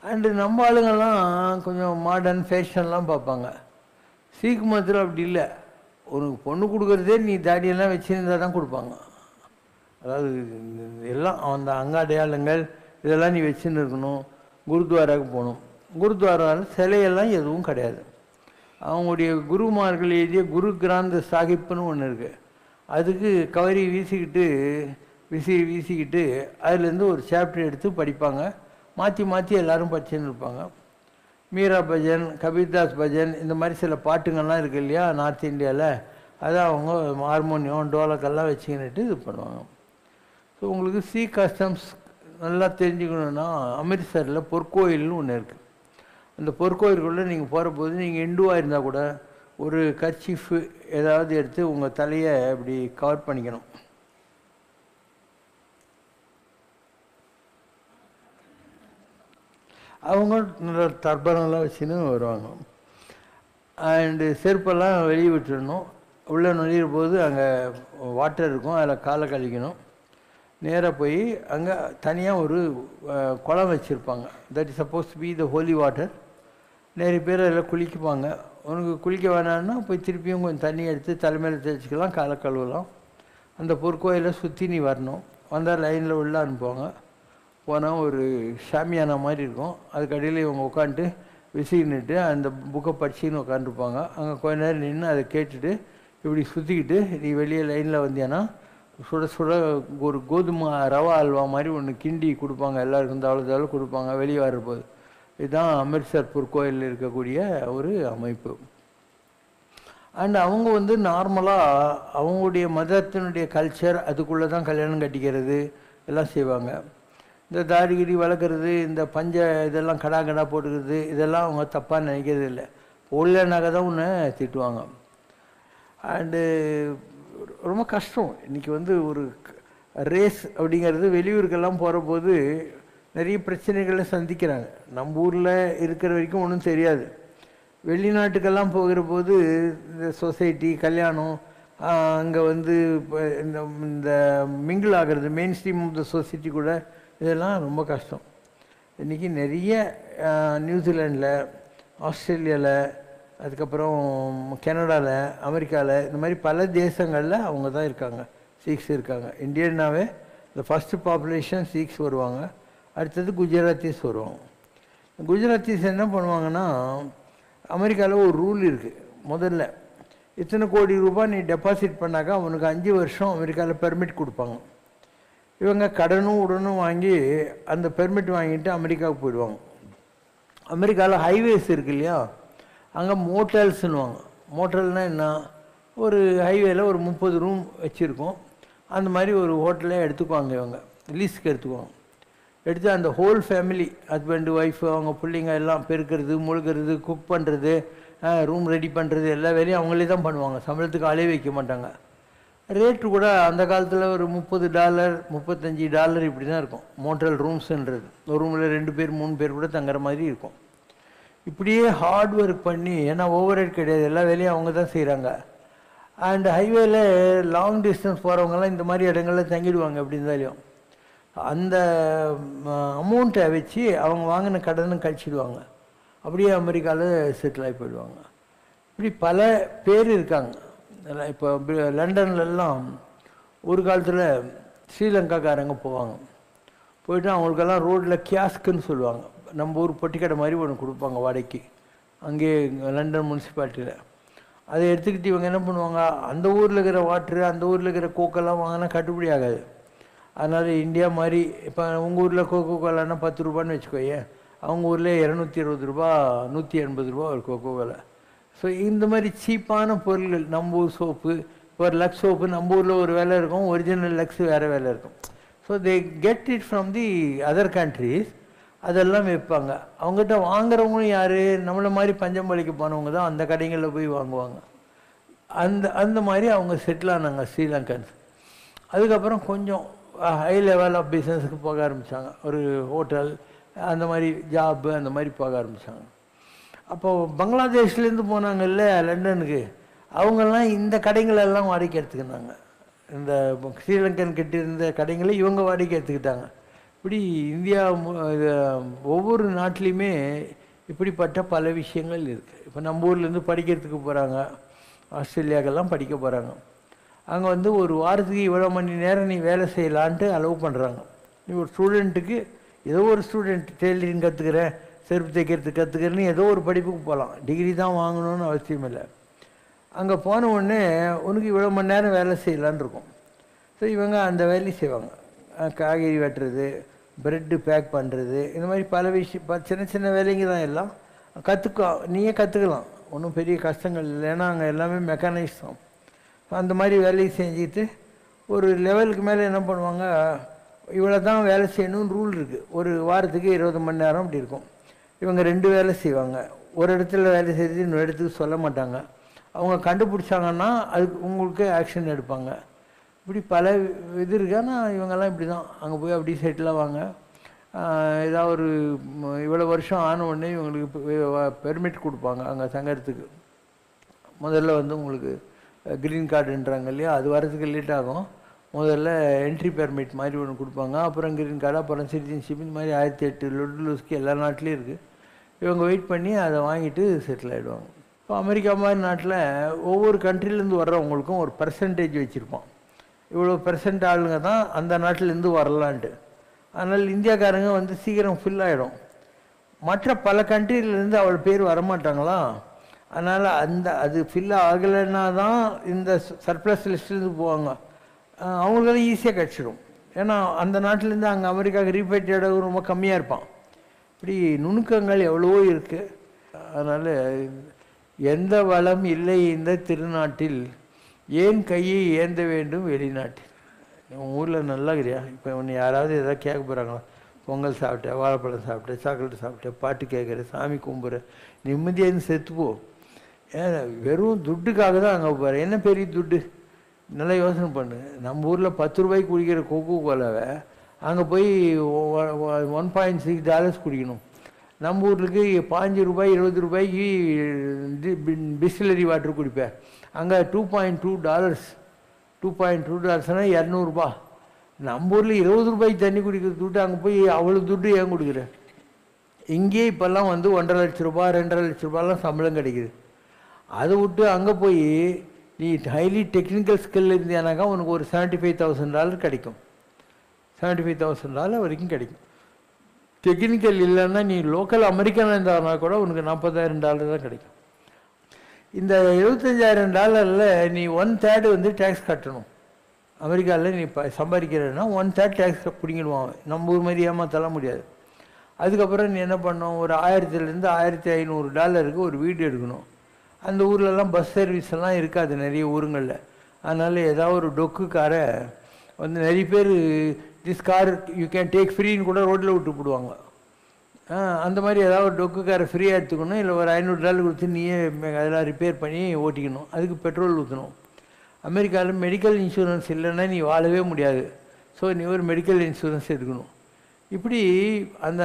அண்டு நம்ம ஆளுங்கள்லாம் கொஞ்சம் மாடர்ன் ஃபேஷன்லாம் பார்ப்பாங்க. சீக்கு மதத்தில் அப்படி இல்லை. உனக்கு பொண்ணு கொடுக்குறதே நீ தாடியெல்லாம் வச்சுருந்தா தான் கொடுப்பாங்க. அதாவது எல்லாம் அந்த அடையாளங்கள் இதெல்லாம் நீ வச்சுன்னு இருக்கணும். குருத்வாராவுக்கு போகணும். குருத்வாராவில் சிலையெல்லாம் எதுவும் கிடையாது. அவங்களுடைய குருமார்கள் எழுதிய குரு கிராந்த் சாஹிப்னு ஒன்று இருக்குது. அதுக்கு கவரி வீசிக்கிட்டு அதுலேருந்து ஒரு சாப்டர் எடுத்து படிப்பாங்க. மாற்றி மாற்றி எல்லோரும் படிச்சுன்னு இருப்பாங்க. மீரா பஜன், கபீர்தாஸ் பஜன், இந்த மாதிரி சில பாட்டுங்கள்லாம் இருக்குது இல்லையா நார்த் இந்தியாவில், அதை அவங்க ஹார்மோனியம் டோலக்கெல்லாம் வச்சுக்கிட்டு இது பண்ணுவாங்க. ஸோ உங்களுக்கு சீக் கஸ்டம்ஸ் நல்லா தெரிஞ்சுக்கணுன்னா அமிர்த்சரில் பொற்கோயில்னு ஒன்று இருக்குது. அந்த பொற்கோயிலுக்குள்ளே நீங்கள் போகிற போது நீங்கள் இந்துவாக இருந்தால் கூட ஒரு கர்ச்சீஃபு ஏதாவது எடுத்து உங்கள் தலையை இப்படி கவர் பண்ணிக்கணும். அவங்க நல்ல தர்பனெல்லாம் வச்சுன்னு வருவாங்க. அண்டு செருப்பெல்லாம் வெளியே விட்டுடணும். உள்ளே நுழையிற போது அங்கே வாட்டர் இருக்கும், அதில் காலை கழிக்கணும். நேராக போய் அங்கே தனியாக ஒரு குளம் வச்சுருப்பாங்க. That is suppose to be the holy water. நிறைய பேர் அதில் குளிக்குவாங்க. உனக்கு குளிக்க வேணான்னா போய் திருப்பியும் கொஞ்சம் தண்ணி எடுத்து தலைமையில் தேய்ச்சிக்கலாம், காலை கழுவலாம். அந்த பொற்கோயிலை சுற்றி நீ வரணும். வந்தால் லைனில் உள்ளே அனுப்புவாங்க. போனால் ஒரு ஷாமியானா மாதிரி இருக்கும். அதுக்கு அடியில் இவங்க உட்காந்துட்டு விசின்னுட்டு அந்த புக்கை படிச்சுன்னு உட்காந்துருப்பாங்க. அங்கே கொஞ்ச நேரம் நின்று அதை கேட்டுட்டு இப்படி சுற்றிக்கிட்டு நீ வெளியே லைனில் வந்தியானா சுட சுட ஒரு கோதுமை ரவா அல்வா மாதிரி ஒன்று கிண்டி கொடுப்பாங்க. எல்லாருக்கும் தவளை கொடுப்பாங்க வெளியே வர்றபோது. இதுதான் அமிர்த்சர் பொற்கோயிலில் இருக்கக்கூடிய ஒரு அமைப்பு. அண்ட் அவங்க வந்து நார்மலாக அவங்களுடைய மதத்தினுடைய கல்ச்சர் அதுக்குள்ளே தான் கல்யாணம் கட்டிக்கிறது எல்லாம் செய்வாங்க. இந்த தாடிகிரி வளர்க்குறது, இந்த பஞ்சை இதெல்லாம் கடா போட்டுக்கிறது, இதெல்லாம் அவங்க தப்பாக நினைக்கிறது இல்லை. உள்ளனாக தான் ஒன்று திட்டுவாங்க. அண்டு ரொம்ப கஷ்டம். இன்றைக்கி வந்து ஒரு ரேஸ் அப்படிங்கிறது வெளியூருக்கெல்லாம் போகிற போது நிறைய பிரச்சனைகளை சந்திக்கிறாங்க. நம்ம ஊரில் இருக்கிற வரைக்கும் ஒன்றும் தெரியாது. வெளிநாட்டுக்கெல்லாம் போகிற போது இந்த சொசைட்டி கல்யாணம் அங்கே வந்து இந்த மிங்கிள் ஆகிறது mainstream of the society கூட இதெல்லாம் ரொம்ப கஷ்டம். இன்றைக்கி நிறைய நியூசிலாண்டில், ஆஸ்திரேலியாவில், அதுக்கப்புறம் கனடாவில், அமெரிக்காவில், இந்த மாதிரி பல தேசங்களில் அவங்க தான் இருக்காங்க, சீக்ஸ் இருக்காங்க. இந்தியன்னாவே இந்த ஃபஸ்ட்டு பாப்புலேஷன் சீக்ஸ் வருவாங்க. அடுத்தது குஜராத்திஸ் வருவாங்க. குஜராத்திஸ் என்ன பண்ணுவாங்கன்னா, அமெரிக்காவில் ஒரு ரூல் இருக்குது. முதல்ல இத்தனை கோடி ரூபாய் நீ டெபாசிட் பண்ணாக்கா அவனுக்கு 5 வருஷம் அமெரிக்காவில் பெர்மிட் கொடுப்பாங்க. இவங்க கடனும் உடனும் வாங்கி அந்த பெர்மிட் வாங்கிட்டு அமெரிக்காவுக்கு போயிடுவாங்க. அமெரிக்காவில் ஹைவேஸ் இருக்கு இல்லையா, அங்கே மோட்டல்ஸ்ன்னுவாங்க. மோட்டல்னால் என்ன, ஒரு ஹைவேயில் ஒரு 30 ரூம் வச்சுருக்கோம். அந்த மாதிரி ஒரு ஹோட்டலே எடுத்துக்குவாங்க. இவங்க லீஸுக்கு எடுத்துக்குவாங்க. எடுத்து அந்த ஹோல் ஃபேமிலி, ஹஸ்பண்டு ஒய்ஃபு, அவங்க பிள்ளைங்க எல்லாம் பெருக்கிறது, முழுக்கிறது, குக் பண்ணுறது, ரூம் ரெடி பண்ணுறது, எல்லா வேலையும் அவங்களே தான் பண்ணுவாங்க. சம்பளத்துக்கு ஆளே வைக்க மாட்டாங்க. ரேட்டு கூட அந்த காலத்தில் ஒரு $30, $35 இப்படி தான் இருக்கும் மோட்டல் ரூம்ஸுன்றது. ஒரு ரூமில் 2 பேர் 3 பேர் கூட தங்குற மாதிரி இருக்கும். இப்படியே ஹார்ட் ஒர்க் பண்ணி, ஏன்னா ஓவர் ஹெட் கிடையாது, எல்லா வேலையும் அவங்க தான் செய்கிறாங்க. அண்ட் ஹைவேல லாங் டிஸ்டன்ஸ் போகிறவங்கலாம் இந்த மாதிரி இடங்களில் தங்கிடுவாங்க. எப்படி இருந்தாலும் அந்த அமௌண்ட்டை வச்சு அவங்க வாங்கின கடனும் கழிச்சிடுவாங்க. அப்படியே அமெரிக்காவில் செட்டில் ஆகி போயிடுவாங்க. இப்படி பல பேர் இருக்காங்க. இப்போ லண்டன்லலாம் ஒரு காலத்தில் ஸ்ரீலங்காக்காரங்க போவாங்க. போயிட்டு அவங்களுக்கெல்லாம் ரோட்டில் கியாஸ்க்குன்னு சொல்லுவாங்க. நம்ம ஊர் பொட்டிக்கடை மாதிரி ஒன்று கொடுப்பாங்க வாடகைக்கு, அங்கேயே லண்டன் முனிசிபாலிட்டியில். அதை எடுத்துக்கிட்டு இவங்க என்ன பண்ணுவாங்க, அந்த ஊரில் இருக்கிற வாட்ரு, அந்த ஊரில் இருக்கிற கோக்கெல்லாம் வாங்கினா கட்டுப்படி ஆகாது. அதனால் இந்தியா மாதிரி இப்போ உங்கள் ஊரில் கோகோ கோலான்னா 10 ரூபான்னு வச்சுக்கோயே, அவங்க ஊரில் 220 ரூபா 180 ரூபா ஒரு கோகோ கோலா. ஸோ இந்த மாதிரி சீப்பான பொருள்கள், நம்ம ஊர் சோப்பு, இப்போ ஒரு லக்ஸ் சோப்பு நம்ம ஊரில் ஒரு விலை இருக்கும், ஒரிஜினல் லக்ஸ் வேறு விலை இருக்கும். So they get it from the other countries. அதெல்லாம் வைப்பாங்க. அவங்ககிட்ட வாங்குறவங்களும் யார், நம்மளை மாதிரி பஞ்சம்பளிக்கு போனவங்க தான் அந்த கடைகளில் போய் வாங்குவாங்க. அந்த மாதிரி அவங்க செட்டில் ஆனாங்க ஸ்ரீலங்கன்ஸ். அதுக்கப்புறம் கொஞ்சம் ஹை லெவல் ஆஃப் பிஸ்னஸுக்கு போக ஆரம்பித்தாங்க. ஒரு ஹோட்டல் அந்த மாதிரி ஜாப்பு அந்த மாதிரி போக ஆரம்பித்தாங்க. அப்போது பங்களாதேஷ்லேருந்து போனாங்கல்ல லண்டனுக்கு, அவங்கெல்லாம் இந்த கடைங்களெல்லாம் வாடகை எடுத்துக்கிட்டாங்க. இந்த ஸ்ரீலங்கன் கிட்ட இருந்த கடைகளை இவங்க வாடகை எடுத்துக்கிட்டாங்க. இப்படி இந்தியா ஒவ்வொரு நாட்டிலையுமே இப்படிப்பட்ட பல விஷயங்கள் இருக்குது. இப்போ நம்ம ஊர்லேருந்து படிக்கிறதுக்கு போகிறாங்க, ஆஸ்திரேலியாக்கெல்லாம் படிக்க போகிறாங்க. அங்கே வந்து ஒரு வாரத்துக்கு இவ்வளோ மணி நேரம் நீ வேலை செய்யலான்ட்டு அலோவ் பண்ணுறாங்க. நீ ஒரு ஸ்டூடெண்ட்டுக்கு ஏதோ ஒரு ஸ்டூடெண்ட் டெய்லரிங் கற்றுக்கிறேன், செருப்பு தைக்கிறதுக்கு கற்றுக்கிறேன்னு ஏதோ ஒரு படிப்புக்கு போகலாம், டிகிரி தான் வாங்கணும்னு அவசியம் இல்லை. அங்கே போன உடனே உனக்கு இவ்வளோ மணி நேரம் வேலை செய்யலான்னு இருக்கும். ஸோ இவங்க அந்த வேலையை செய்வாங்க. காய்கறி வெட்டுறது, ப்ரெட்டு பேக் பண்ணுறது, இந்த மாதிரி பல விஷயம், சின்ன சின்ன வேலைங்க தான் எல்லாம். நீயே கற்றுக்கலாம், ஒன்றும் பெரிய கஷ்டங்கள் இல்லை. ஏன்னா அங்கே எல்லாமே மெக்கானிக்ஸ் தான். அந்த மாதிரி வேலையை செஞ்சுட்டு ஒரு லெவலுக்கு மேலே என்ன பண்ணுவாங்க, இவ்வளோ தான் வேலை செய்யணும்னு ரூல் இருக்குது. ஒரு வாரத்துக்கு 20 மணி நேரம் அப்படி இருக்கும். இவங்க 2 வேலை செய்வாங்க. ஒரு இடத்துல வேலை செய்து இன்னொரு இடத்துக்கு சொல்ல மாட்டாங்க. அவங்க கண்டுபிடிச்சாங்கன்னா அதுக்கு உங்களுக்கு ஆக்ஷன் எடுப்பாங்க. இப்படி பல இது இருக்கு. ஆனால் இவங்கெல்லாம் இப்படி தான் அங்கே போய் அப்படி செட்டில் ஆவாங்க. ஏதாவது ஒரு இவ்வளோ வருஷம் ஆன உடனே இவங்களுக்கு பெர்மிட் கொடுப்பாங்க அங்கே தங்கறதுக்கு. முதல்ல வந்து உங்களுக்கு க்ரீன் கார்டுன்றாங்க இல்லையா, அது வரதுக்கு லேட் ஆகும். முதல்ல என்ட்ரி பெர்மிட் மாதிரி ஒன்று கொடுப்பாங்க, அப்புறம் க்ரீன் கார்டு, அப்புறம் சிட்டிசன்ஷிப். இந்த மாதிரி 1008 லொட்டு எல்லா நாட்டிலையும் இருக்குது. இவங்க வெயிட் பண்ணி அதை வாங்கிட்டு செட்டில் ஆகிடுவாங்க. இப்போ அமெரிக்கா மாதிரி நாட்டில் ஒவ்வொரு கண்ட்ரிலேருந்து வர்றவங்களுக்கும் ஒரு பர்சன்டேஜ் வச்சுருப்பான். இவ்வளோ பெர்சன்ட் ஆளுங்க தான் அந்த நாட்டிலேருந்து வரலான்ட்டு. அதனால் இந்தியாக்காரங்க வந்து சீக்கிரம் ஃபில் ஆகிடும். மற்ற பல கண்ட்ரிலேருந்து அவ்வளோ பேர் வரமாட்டாங்களா, அதனால் அது ஃபில் ஆகலைன்னா தான் இந்த சர்ப்ளஸ் லிஸ்ட்லேருந்து போவாங்க. அவங்களுக்கெல்லாம் ஈஸியாக கிடச்சிடும். ஏன்னா அந்த நாட்டிலேருந்து அங்கே அமெரிக்காவுக்கு ரீபேட்டட் ரொம்ப கம்மியாக இருப்பான். இப்படி நுணுக்கங்கள் எவ்வளவோ இருக்குது. அதனால் எந்த வளம் இல்லை இந்த திருநாட்டில், ஏன் கையை ஏந்த வேண்டும் வெளிநாட்டில். உங்கள் ஊரில் நல்லா இருக்கிறியா, இப்போ ஒன்று யாராவது எதாவது கேட்க போகிறாங்களா, பொங்கல் சாப்பிட்டேன், வாழைப்பழம் சாப்பிட்டேன், சாக்லேட் சாப்பிட்டேன், பாட்டு கேட்குறேன், சாமி கும்பிட்றேன், நிம்மதியாக செத்துப்போ. ஏன் வெறும் துட்டுக்காக தான் அங்கே போகிறேன். என்ன பெரிய துட்டு, நல்லா யோசனை பண்ணு. நம்ம ஊரில் 10 ரூபாய்க்கு குடிக்கிற கோகோ கோலாவை அங்கே போய் $1.6 குடிக்கணும். நம்ம ஊருக்கு 15 ரூபாய் 20 ரூபாய்க்கு பிஸ்லரி வாட்டர் குடிப்பேன். அங்கே $2.2 $2.2 200 நம்ம ஊரில் 20 ரூபாய்க்கு தண்ணி குடிக்கிற துட்டு அங்கே போய் அவ்வளோ துட்டு ஏன் கொடுக்குறேன்? இங்கேயே இப்போல்லாம் வந்து 1.5 லட்ச ரூபா 2.5 லட்ச ரூபாலாம் சம்பளம் கிடைக்குது. அதை விட்டு அங்கே போய் நீ ஹைலி டெக்னிக்கல் ஸ்கில் இருந்தியானாக்கா உனக்கு ஒரு $75,000 கிடைக்கும். $75,000 வரைக்கும் கிடைக்கும். டெக்னிக்கல் இல்லைன்னா நீ லோக்கல் அமெரிக்கனாக இருந்தானா கூட உனக்கு $40,000 தான் கிடைக்கும். இந்த $75,000 நீ 1/3 வந்து டேக்ஸ் கட்டணும். அமெரிக்காவில் நீ சம்பாதிக்கிறன்னா 1/3 டேக்ஸ் பிடிங்கிடுவான். நம்ம ஊர் மாதிரி ஏமாத்தல முடியாது. அதுக்கப்புறம் நீ என்ன பண்ணணும், ஒரு $1000 to $1,500 ஒரு வீடு எடுக்கணும். அந்த ஊர்லலாம் பஸ் சர்வீஸ் எல்லாம் இருக்காது நிறைய ஊருங்களில். அதனால் ஏதாவது ஒரு டொக்கு காரை வந்து நிறைய பேர் this car you can take ஃப்ரீன்னு கூட ரோட்டில் விட்டு போடுவாங்க. அந்த மாதிரி ஏதாவது ஒரு டொக்கு காரை ஃப்ரீயாக எடுத்துக்கணும். இல்லை ஒரு $500 கொடுத்து நீயே அதெல்லாம் ரிப்பேர் பண்ணி ஓட்டிக்கணும். அதுக்கு பெட்ரோல் ஊற்றணும். அமெரிக்காவில் மெடிக்கல் இன்சூரன்ஸ் இல்லைன்னா நீ வாழவே முடியாது. ஸோ நீ ஒரு மெடிக்கல் இன்சூரன்ஸ் எடுக்கணும். இப்படி அந்த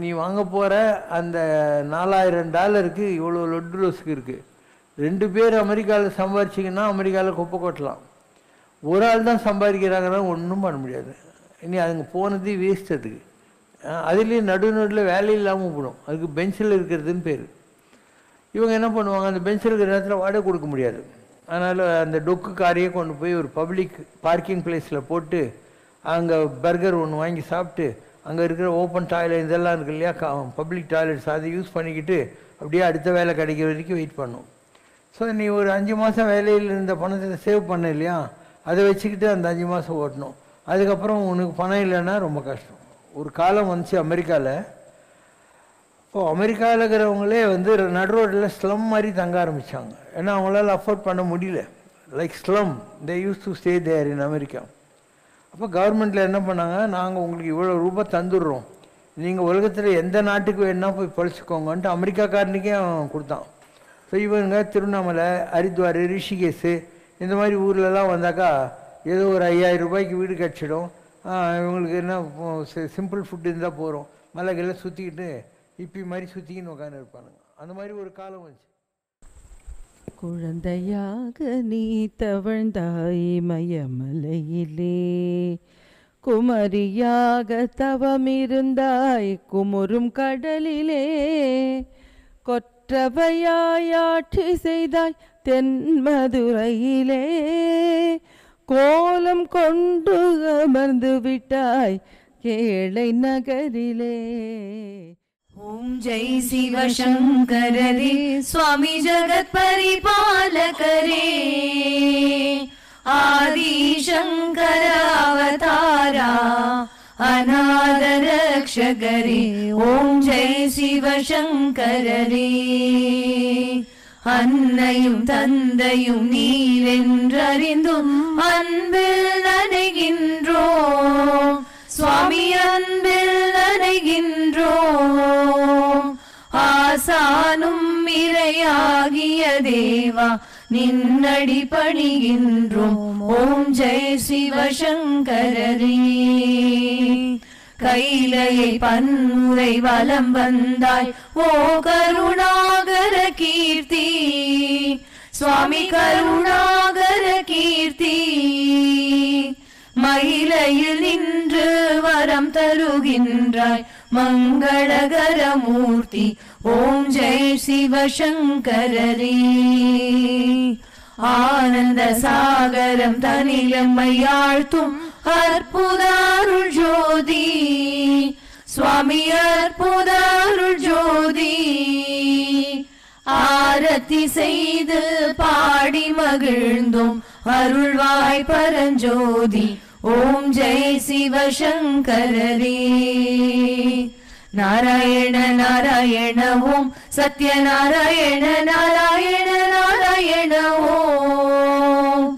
நீ வாங்க போகிற அந்த $4,000 இவ்வளோ லொட்டுலோஸுக்கு இருக்குது. 2 பேர் அமெரிக்காவில் சம்பாதிச்சிங்கன்னா அமெரிக்காவில் குப்பை கொட்டலாம். ஒரு ஆள் தான் சம்பாதிக்கிறாங்கன்னா ஒன்றும் பண்ண முடியாது. இனி அதுங்க போனது வேஸ்ட். அதுக்கு அதுலேயும் நடுநடுவில் வேலை இல்லாமல் போடும். அதுக்கு பென்சில் இருக்கிறதுன்னு பேர். இவங்க என்ன பண்ணுவாங்க, அந்த பென்சில் இருக்கிற நேரத்தில் வாடகை கொடுக்க முடியாது. அதனால் அந்த டொக்கு காரையே கொண்டு போய் ஒரு பப்ளிக் பார்க்கிங் பிளேஸில் போட்டு அங்கே பர்கர் ஒன்று வாங்கி சாப்பிட்டு அங்கே இருக்கிற ஓப்பன் டாய்லெட் இதெல்லாம் இருக்கு இல்லையா, பப்ளிக் டாய்லெட்ஸ் அதை யூஸ் பண்ணிக்கிட்டு அப்படியே அடுத்த வேலை கிடைக்கிற வரைக்கும் வெயிட் பண்ணும். ஸோ நீ ஒரு 5 மாதம் வேலையில் இருந்த பணத்தை சேவ் பண்ண இல்லையா, அதை வச்சுக்கிட்டு அந்த 5 மாதம் ஓட்டணும். அதுக்கப்புறம் உனக்கு பணம் இல்லைன்னா ரொம்ப கஷ்டம். ஒரு காலம் வந்துச்சு அமெரிக்காவில். இப்போது அமெரிக்காவில் இருக்கிறவங்களே வந்து நடு ரோட்டில் ஸ்லம் மாதிரி தங்க ஆரம்பித்தாங்க. ஏன்னா அவங்களால அஃபோர்ட் பண்ண முடியல. Like slum they use to stay there in America. அப்போ கவர்மெண்ட்டில் என்ன பண்ணாங்க, நாங்கள் உங்களுக்கு இவ்வளோ ரூபாய் தந்துடுறோம், நீங்கள் உலகத்தில் எந்த நாட்டுக்கு வேணால் போய் பழிச்சுக்கோங்கன்ட்டு அமெரிக்காக்காரனுக்கே அவன் கொடுத்தான். ஸோ இவங்க திருவண்ணாமலை, ஹரித்வார், ரிஷிகேஷு இந்த மாதிரி ஊர்லலாம் வந்தாக்கா ஏதோ ஒரு 5000 ரூபாய்க்கு வீடு கிடச்சிடும். இவங்களுக்கு என்ன சிம்பிள் ஃபுட்டு இருந்தால் போகிறோம், மலைகள்லாம் சுற்றிக்கிட்டு இப்பி மாதிரி சுற்றிக்கின்னு உட்காந்து இருப்பானுங்க. அந்த மாதிரி ஒரு காலம் வந்துச்சு. குழந்தையாக நீ தவழ்ந்தாய் மயமலையிலே, குமரியாக தவமிருந்தாய் குமுறும் கடலிலே, கொற்றவையாய் ஆட்சி செய்தாய் தென்மதுரையிலே, கோலம் கொண்டு அமர்ந்து விட்டாய் கேளை நகரிலே. ஓம் ஜெய் சிவசங்கரரே சுவாமி ஜகத் பரிபாலகரே, ஆதி சங்கர அவதாரா அநாத ரக்ஷகரே. ஓம் ஜெய் சிவசங்கரரே. அன்னையும் தந்தையும் நீரென்றறிந்தும் அன்பில் நனைகின்றோம் சுவாமி, அன்பில் நனைகின்றோம். ஆசானும் இறையாகிய தேவா நின்னடி பணிகின்றோம். ஓம் ஜெய் சிவசங்கரரே. கைலையை பன்முறை வலம் வந்தாய் ஓ கருணாகர கீர்த்தி சுவாமி, கருணாகர கீர்த்தி. மயிலையில் நின்று வரம் தருகின்றாய் மங்களகர மூர்த்தி. ஓம் ஜெய் சிவசங்கரரே. ஆனந்த சாகரம் தனிலம்மையாழ்த்தும் அற்புத அருள் ஜோதி சுவாமி, அற்புத அருள் ஜோதி. ஆரத்தி செய்து பாடி மகிழ்ந்தோம் அருள்வாய் பரஞ்சோதி. ஓம் ஜெய் சிவசங்கரரே. நாராயண நாராயண ஓம் சத்யநாராயண நாராயண நாராயண ஓம்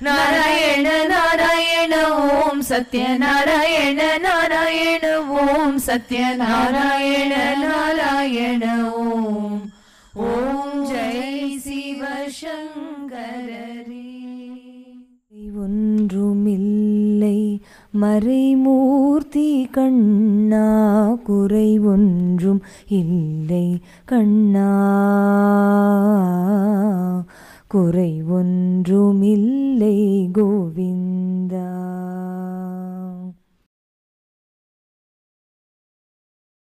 நாராயண நாராயண ஓம் சத்யநாராயண நாராயண ஓம் சத்யநாராயண நாராயண ஓம். ஓம் ஜெய் சிவசங்கரரே. ஒன்றுமில்லை மறைமூர்த்தி கண்ணா, குறை ஒன்றும் இல்லை கண்ணா, குறை ஒன்றுமில்லை கோவிந்தா.